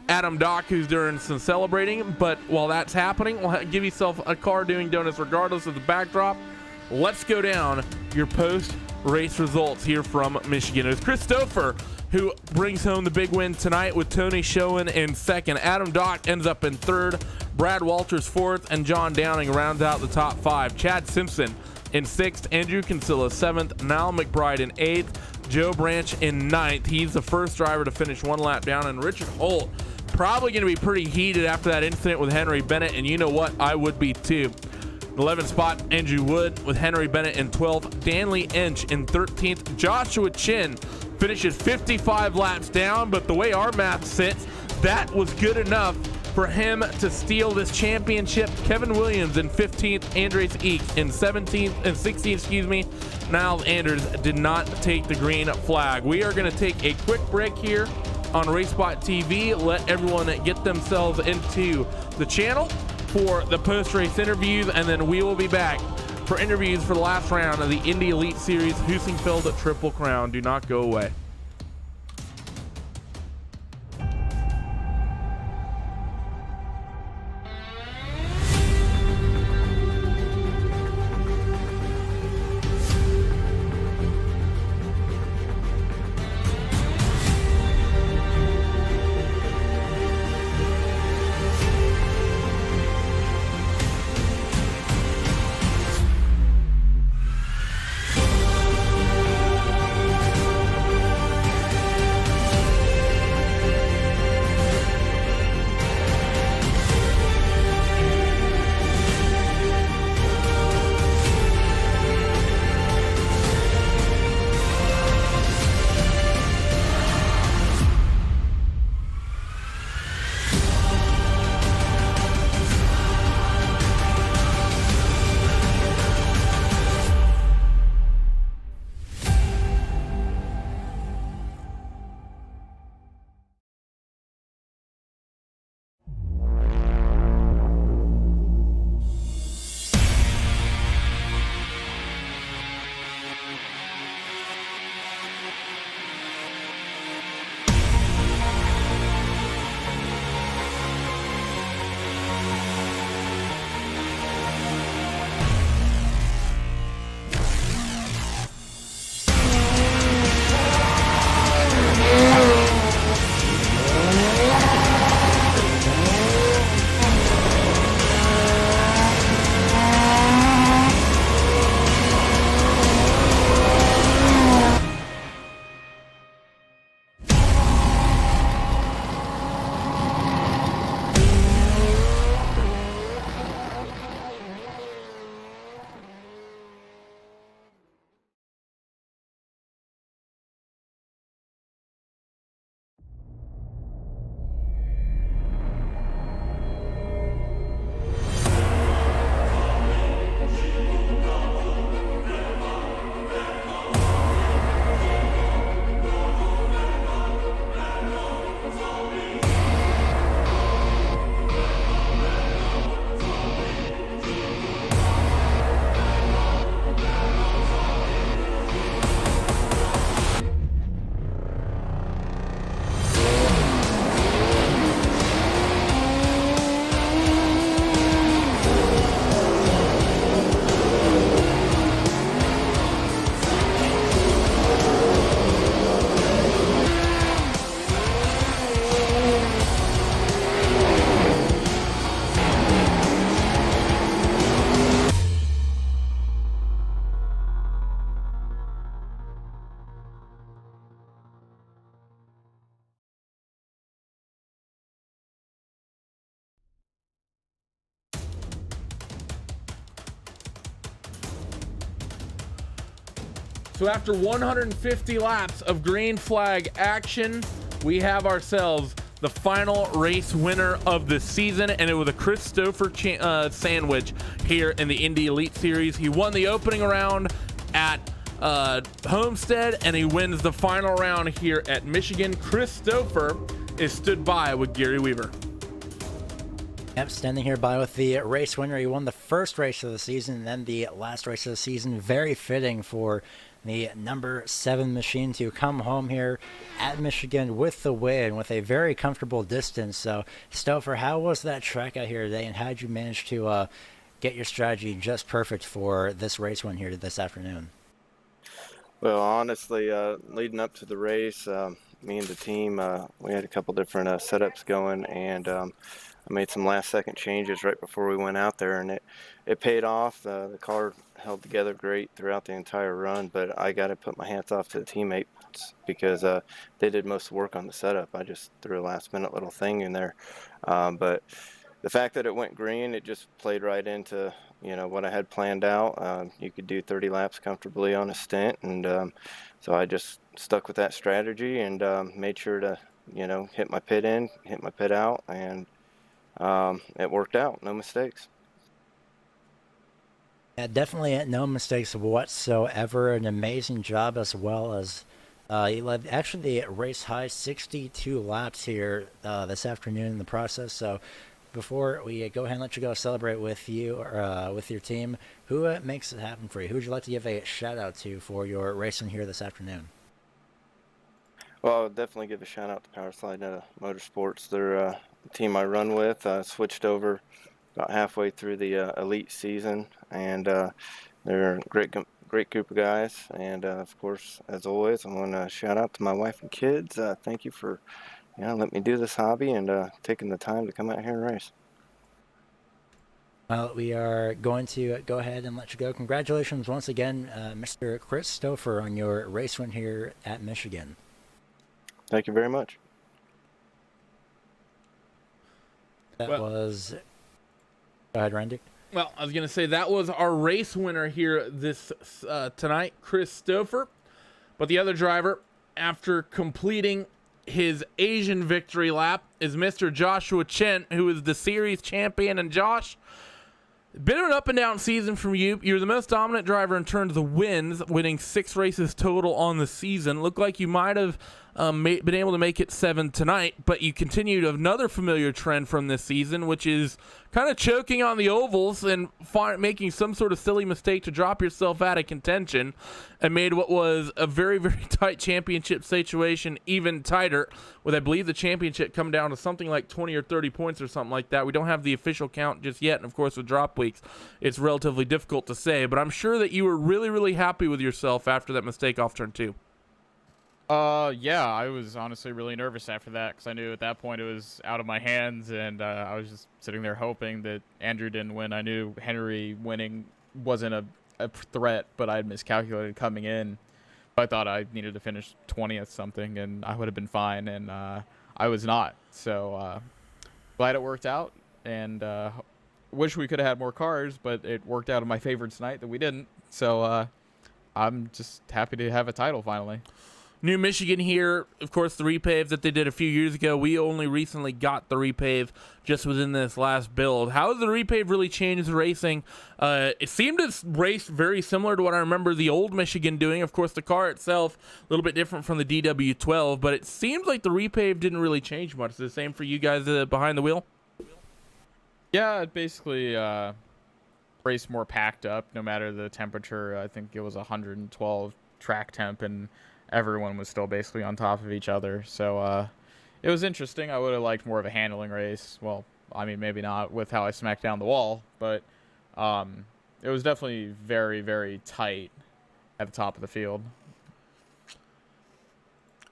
Adam Dock, who's doing some celebrating, but while that's happening, give yourself a car doing donuts regardless of the backdrop. Let's go down your post-race results here from Michigan. It was Christopher who brings home the big win tonight with Tony Schoen in 2nd. Adam Dock ends up in 3rd. Brad Walters 4th, and John Downing rounds out the top 5. Chad Simpson in 6th, Andrew Kinsella 7th, Niall McBride in 8th, Joe Branch in 9th. He's the first driver to finish 1 lap down, and Richard Holt probably going to be pretty heated after that incident with Henry Bennett, and you know what? I would be too. 11th spot, Andrew Wood with Henry Bennett in 12th, Danley Inch in 13th. Joshua Chin finishes 55 laps down, but the way our math sits, that was good enough for him to steal this championship. Kevin Williams in 15th, Andres Eek in 17th and 16th, excuse me. Niles Anders did not take the green flag. We are going to take a quick break here on RaceSpotTV. Let everyone get themselves into the channel for the post-race interviews, and then we will be back for interviews for the last round of the Indy Elite Series Heusinkveld Triple Crown. Do not go away. So after 150 laps of green flag action, we have ourselves the final race winner of the season, and it was a Christopher sandwich here in the Indy Elite Series. He won the opening round at Homestead, and he wins the final round here at Michigan. Christopher is stood by with Gary Weaver. Yep, standing here by with the race winner. He won the first race of the season and then the last race of the season. Very fitting for the number 7 machine to come home here at Michigan with the win, with a very comfortable distance. So, Stouffer, how was that track out here today, and how did you manage to get your strategy just perfect for this race win here this afternoon? Well, honestly, leading up to the race, me and the team, we had a couple different setups going, and I made some last-second changes right before we went out there, and it paid off. The car held together great throughout the entire run, but I got to put my hats off to the teammates because they did most of the work on the setup. I just threw a last-minute little thing in there, but the fact that it went green, it just played right into what I had planned out. You could do 30 laps comfortably on a stint, and so I just stuck with that strategy and made sure to hit my pit in, hit my pit out, and it worked out. No mistakes. Yeah, definitely no mistakes whatsoever. An amazing job, as well as you led actually the race high 62 laps here this afternoon in the process. So before we go ahead and let you go celebrate with you or with your team, who makes it happen for you? Who would you like to give a shout out to for your racing here this afternoon? Well, I'll definitely give a shout out to Powerslide Motorsports. They're the team I run with. Switched over about halfway through the elite season, and they're a great group of guys. And of course, as always, I want to shout out to my wife and kids. Thank you for letting me do this hobby and taking the time to come out here and race. Well, we are going to go ahead and let you go. Congratulations once again, Mr. Chris Stouffer, on your race win here at Michigan. Thank you very much. That was... Go ahead, Randy. Well, I was going to say that was our race winner here this tonight, Chris Stouffer. But the other driver, after completing his Asian victory lap, is Mr. Joshua Chen, who is the series champion. And Josh, been an up and down season from you. You're the most dominant driver in terms of wins, winning 6 races total on the season. Looked like you might have been able to make it 7 tonight, but you continued another familiar trend from this season, which is kind of choking on the ovals and making some sort of silly mistake to drop yourself out of contention, and made what was a very, very tight championship situation even tighter, with I believe the championship come down to something like 20 or 30 points or something like that. We don't have the official count just yet, and of course with drop weeks it's relatively difficult to say, but I'm sure that you were really, really happy with yourself after that mistake off turn 2. Yeah, I was honestly really nervous after that because I knew at that point it was out of my hands, and I was just sitting there hoping that Andrew didn't win. I knew Henry winning wasn't a threat, but I had miscalculated coming in. I thought I needed to finish 20th something, and I would have been fine, and I was not. So glad it worked out, and wish we could have had more cars, but it worked out in my favor tonight that we didn't. So I'm just happy to have a title finally. New Michigan here, of course, the repave that they did a few years ago. We only recently got the repave just within this last build. How has the repave really changed the racing? It seemed to race very similar to what I remember the old Michigan doing. Of course, the car itself a little bit different from the DW12, but it seems like the repave didn't really change much. Is it the same for you guys behind the wheel? Yeah, it basically raced more packed up no matter the temperature. I think it was 112 track temp, and everyone was still basically on top of each other. So it was interesting. I would have liked more of a handling race. Well, I mean, maybe not with how I smacked down the wall, but it was definitely very, very tight at the top of the field.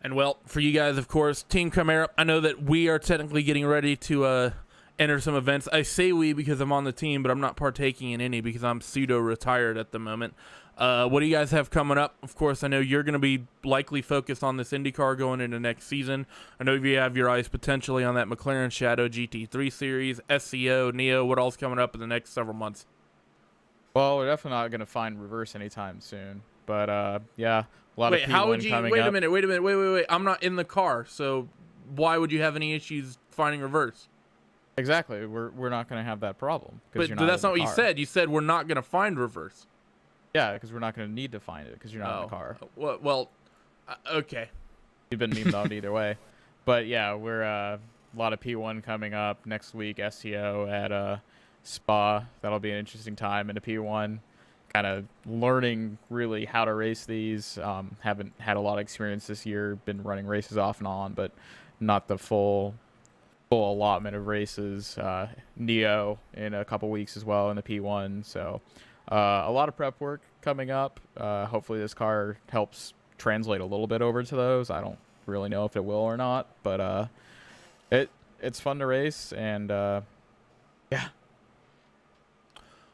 And, well, for you guys, of course, Team Chimera, I know that we are technically getting ready to enter some events. I say we because I'm on the team, but I'm not partaking in any because I'm pseudo-retired at the moment. What do you guys have coming up? Of course, I know you're going to be likely focused on this IndyCar going into next season. I know you have your eyes potentially on that McLaren Shadow GT3 Series, SCO, Neo. What else coming up in the next several months? Well, we're definitely not going to find reverse anytime soon. But yeah, a lot Wait, of P1 how would you? coming Wait up. a minute. Wait. I'm not in the car, so why would you have any issues finding reverse? Exactly. We're not going to have that problem. But you're not that's in not the what you car. said. You said we're not going to find reverse. Yeah, because we're not going to need to find it because you're not in the car. Well, okay. You've been memed out either way. But yeah, we're a lot of P1 coming up next week. SEO at Spa. That'll be an interesting time in a P1. Kind of learning really how to race these. Haven't had a lot of experience this year. Been running races off and on, but not the full allotment of races. Neo in a couple weeks as well in the P1. So a lot of prep work coming up. Hopefully this car helps translate a little bit over to those. I don't really know if it will or not, but it's fun to race, and yeah.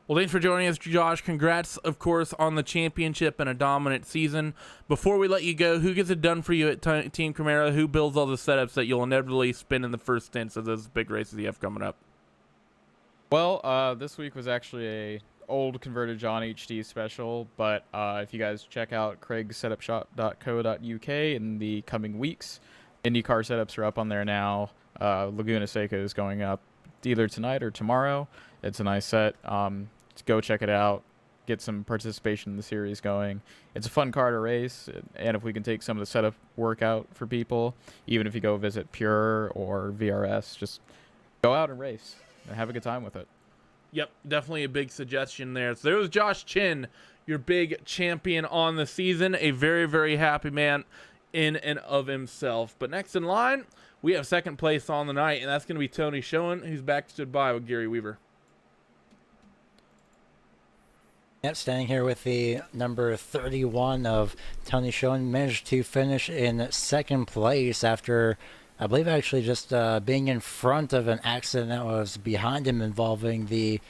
Well, thanks for joining us, Josh. Congrats, of course, on the championship and a dominant season. Before we let you go, who gets it done for you at Team Camara? Who builds all the setups that you'll inevitably spin in the first stints of those big races you have coming up? Well, this week was actually a old converted John HD special, but if you guys check out craigsetupshop.co.uk in the coming weeks, IndyCar setups are up on there now. Laguna Seca is going up either tonight or tomorrow. It's a nice set. Go check it out. Get some participation in the series going. It's a fun car to race, and if we can take some of the setup work out for people, even if you go visit Pure or VRS, just go out and race and have a good time with it. Yep, definitely a big suggestion there. So there was Josh Chin, your big champion on the season. A very, very happy man in and of himself. But next in line, we have second place on the night, and that's going to be Tony Schoen, who's back stood by with Gary Weaver. Yep, standing here with the number 31 of Tony Schoen, managed to finish in second place after, I believe, actually just being in front of an accident that was behind him involving the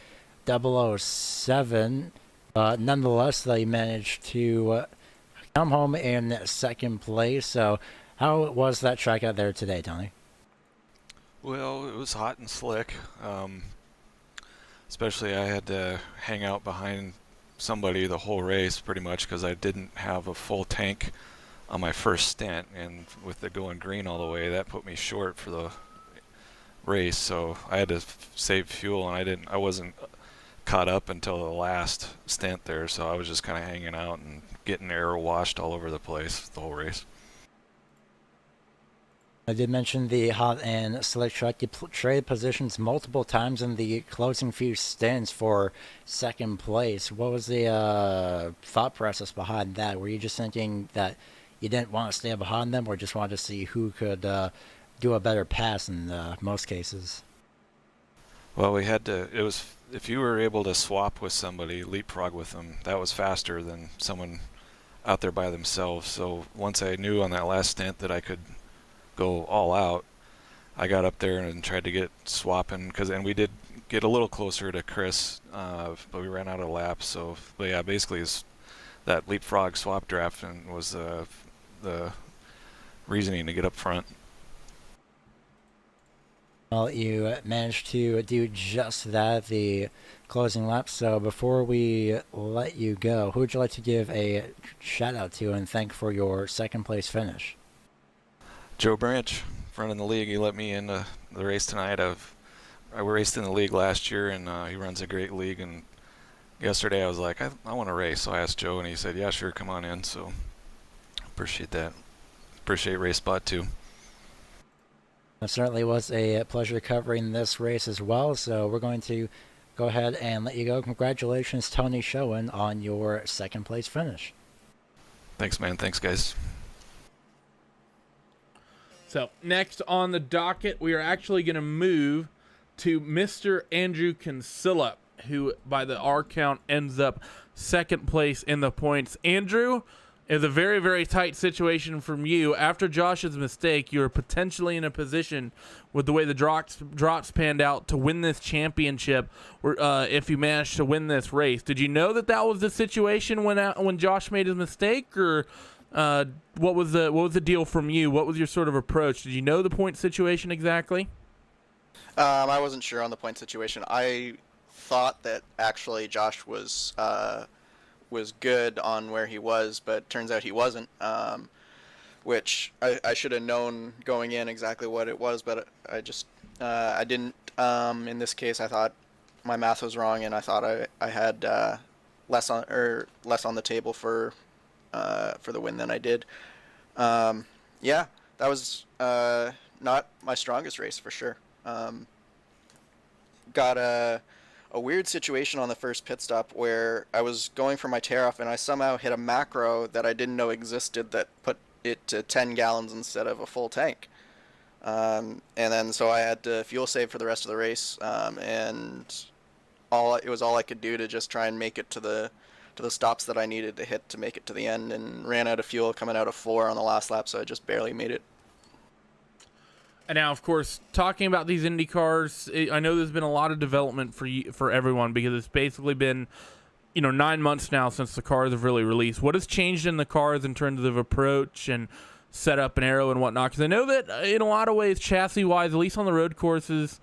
007. Nonetheless, they managed to come home in second place. So how was that track out there today, Tony? Well, it was hot and slick. Especially I had to hang out behind somebody the whole race pretty much because I didn't have a full tank on my first stint, and with it going green all the way, that put me short for the race. So I had to save fuel, and I wasn't caught up until the last stint there. So I was just kind of hanging out and getting air washed all over the place the whole race. I did mention the hot and slick track. You traded positions multiple times in the closing few stints for second place. What was the thought process behind that? Were you just thinking that you didn't want to stay behind them, or just wanted to see who could do a better pass in most cases? Well, we had to. It was, if you were able to swap with somebody, leapfrog with them, that was faster than someone out there by themselves. So once I knew on that last stint that I could go all out, I got up there and tried to get swapping, and we did get a little closer to Chris, but we ran out of laps. So, but yeah, basically that leapfrog swap draft and was the reasoning to get up front. Well, you managed to do just that, the closing lap. So before we let you go, who would you like to give a shout out to and thank for your second place finish? Joe Branch, running the league. He let me in the race tonight. I raced in the league last year, and he runs a great league. And yesterday I was like, I want to race. So I asked Joe, and he said, yeah, sure, come on in. So appreciate that. Appreciate RaceSpot too. It certainly was a pleasure covering this race as well. So we're going to go ahead and let you go. Congratulations, Tony Schoen, on your second place finish. Thanks, man. Thanks, guys. So next on the docket, we are actually going to move to Mr. Andrew Kinsella, who by the R count ends up second place in the points. Andrew, is a very, very tight situation from you. After Josh's mistake, you were potentially in a position with the way the drops panned out to win this championship, or if you managed to win this race. Did you know that was the situation when Josh made his mistake, or what was the deal from you? What was your sort of approach? Did you know the point situation exactly? I wasn't sure on the point situation. I thought that actually Josh was was good on where he was, but turns out he wasn't. Which I should have known going in exactly what it was, but I didn't. In this case, I thought my math was wrong, and I thought I had less on the table for the win than I did. Yeah, that was not my strongest race for sure. Got a weird situation on the first pit stop where I was going for my tear off, and I somehow hit a macro that I didn't know existed that put it to 10 gallons instead of a full tank. And then so I had to fuel save for the rest of the race, and it was all I could do to just try and make it to the stops that I needed to hit to make it to the end, and ran out of fuel coming out of 4 on the last lap, so I just barely made it. And now, of course, talking about these Indy cars, I know there's been a lot of development for everyone, because it's basically been 9 months now since the cars have really released. What has changed in the cars in terms of approach and setup and aero and whatnot? Because I know that in a lot of ways, chassis-wise, at least on the road courses,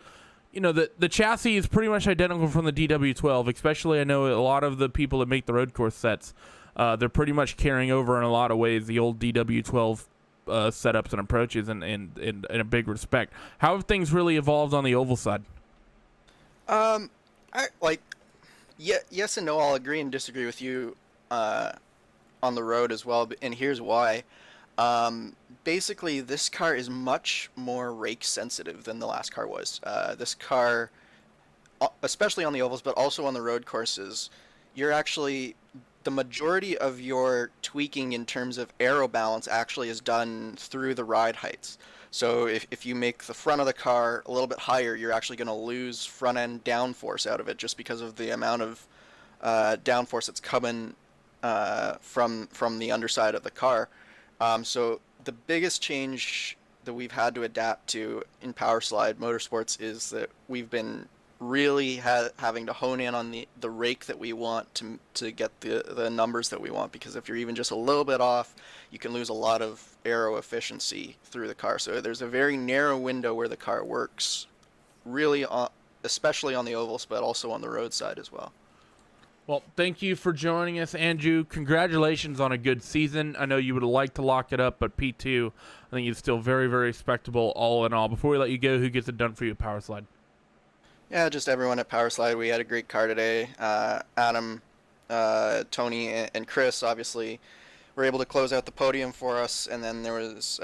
the chassis is pretty much identical from the DW12, especially I know a lot of the people that make the road course sets, they're pretty much carrying over in a lot of ways the old DW12 setups and approaches in a big respect. How have things really evolved on the oval side? Yes and no. I'll agree and disagree with you on the road as well, and here's why. Basically, this car is much more rake sensitive than the last car was. This car, especially on the ovals, but also on the road courses, the majority of your tweaking in terms of aero balance actually is done through the ride heights. So if you make the front of the car a little bit higher, you're actually going to lose front end downforce out of it, just because of the amount of downforce that's coming from the underside of the car. So the biggest change that we've had to adapt to in Power Slide Motorsports is that we've been really having to hone in on the rake that we want to get the numbers that we want, because if you're even just a little bit off, you can lose a lot of aero efficiency through the car. So there's a very narrow window where the car works really especially on the ovals, but also on the road side as well. Well, thank you for joining us, Andrew. Congratulations on a good season. I know you would have liked to lock it up, but P2, I think it's still very, very respectable all in all. Before we let you go, who gets it done for you at Power Slide? Yeah, just everyone at Power Slide. We had a great car today. Adam, Tony, and Chris obviously were able to close out the podium for us, and then there was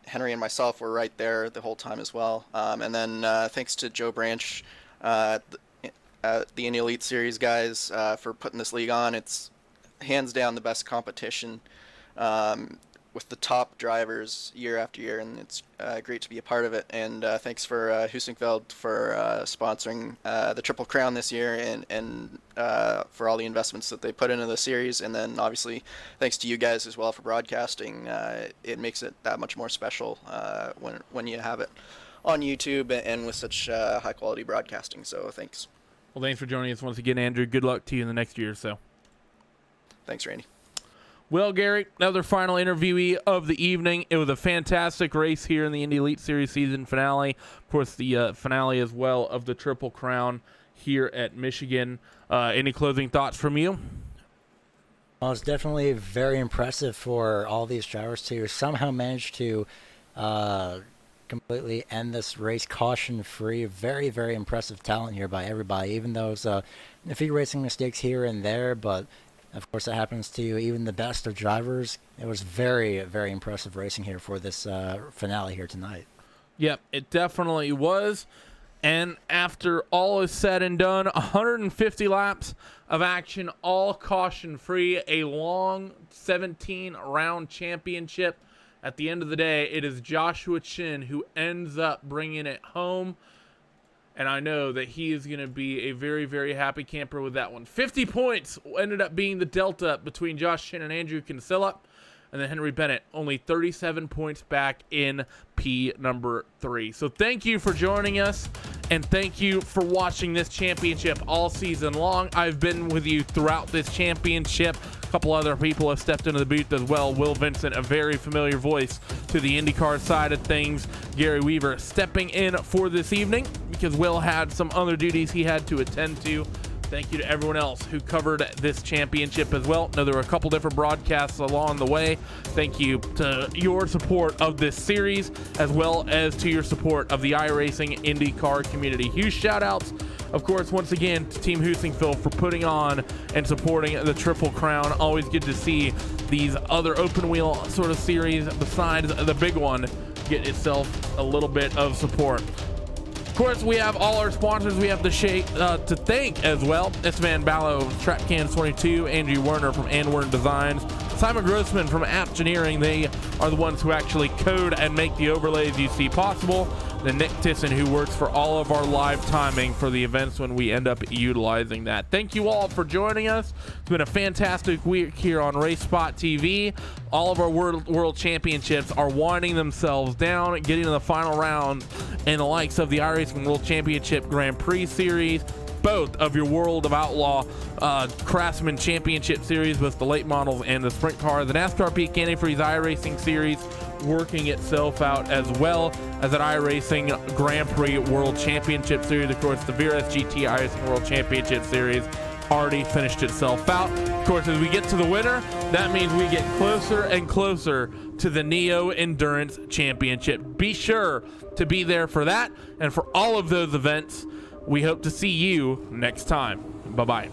Henry and myself were right there the whole time as well. And then thanks to Joe Branch, the Indy Elite Series guys, for putting this league on. It's hands down the best competition with the top drivers year after year, and it's great to be a part of it. And thanks for Heusinkveld for sponsoring the Triple Crown this year, and for all the investments that they put into the series. And then obviously thanks to you guys as well for broadcasting. It makes it that much more special when you have it on YouTube and with such high quality broadcasting. So thanks. Well, thanks for joining us once again, Andrew. Good luck to you in the next year or so. Thanks, Randy. Well, Gary, another final interviewee of the evening. It was a fantastic race here in the Indy Elite Series season finale. Of course, the finale as well of the Triple Crown here at Michigan. Any closing thoughts from you? Well, it's definitely very impressive for all these drivers to somehow manage to completely end this race caution-free. Very, very impressive talent here by everybody, even though it's a few racing mistakes here and there, but of course that happens to even the best of drivers. It was very, very impressive racing here for this finale here tonight. Yep, it definitely was. And after all is said and done, 150 laps of action, all caution-free, a long 17-round championship. At the end of the day, it is Joshua Chin who ends up bringing it home. And I know that he is going to be a very, very happy camper with that one. 50 points ended up being the delta between Josh Chin and Andrew Kinsella. And then Henry Bennett, only 37 points back in P number 3. So thank you for joining us, and thank you for watching this championship all season long. I've been with you throughout this championship. A couple other people have stepped into the booth as well. Will Vincent, a very familiar voice to the IndyCar side of things. Gary Weaver stepping in for this evening because Will had some other duties he had to attend to. Thank you to everyone else who covered this championship as well. Now, there were a couple different broadcasts along the way. Thank you to your support of this series, as well as to your support of the iRacing IndyCar community. Huge shout outs, of course, once again to Team Heusinkveld for putting on and supporting the Triple Crown. Always good to see these other open wheel sort of series besides the big one get itself a little bit of support. Of course, we have all our sponsors we have to thank as well. It's Van Ballo, TrapCans22, Andrew Werner from Anwern Designs, Simon Grossman from Appgeneering. They are the ones who actually code and make the overlays you see possible. Then Nick Tisson, who works for all of our live timing for the events when we end up utilizing that. Thank you all for joining us. It's been a fantastic week here on RaceSpotTV. All of our world championships are winding themselves down, getting to the final round, and the likes of the iRacing World Championship Grand Prix Series, both of your World of Outlaw Craftsman Championship Series with the late models and the sprint car, the NASCAR Peak Antifreeze iRacing Series working itself out, as well as an iRacing Grand Prix World Championship Series. Of course, the Veer SGT iRacing World Championship Series already finished itself out. Of course, as we get to the winter, that means we get closer and closer to the Neo Endurance Championship. Be sure to be there for that and for all of those events. We hope to see you next time. Bye-bye.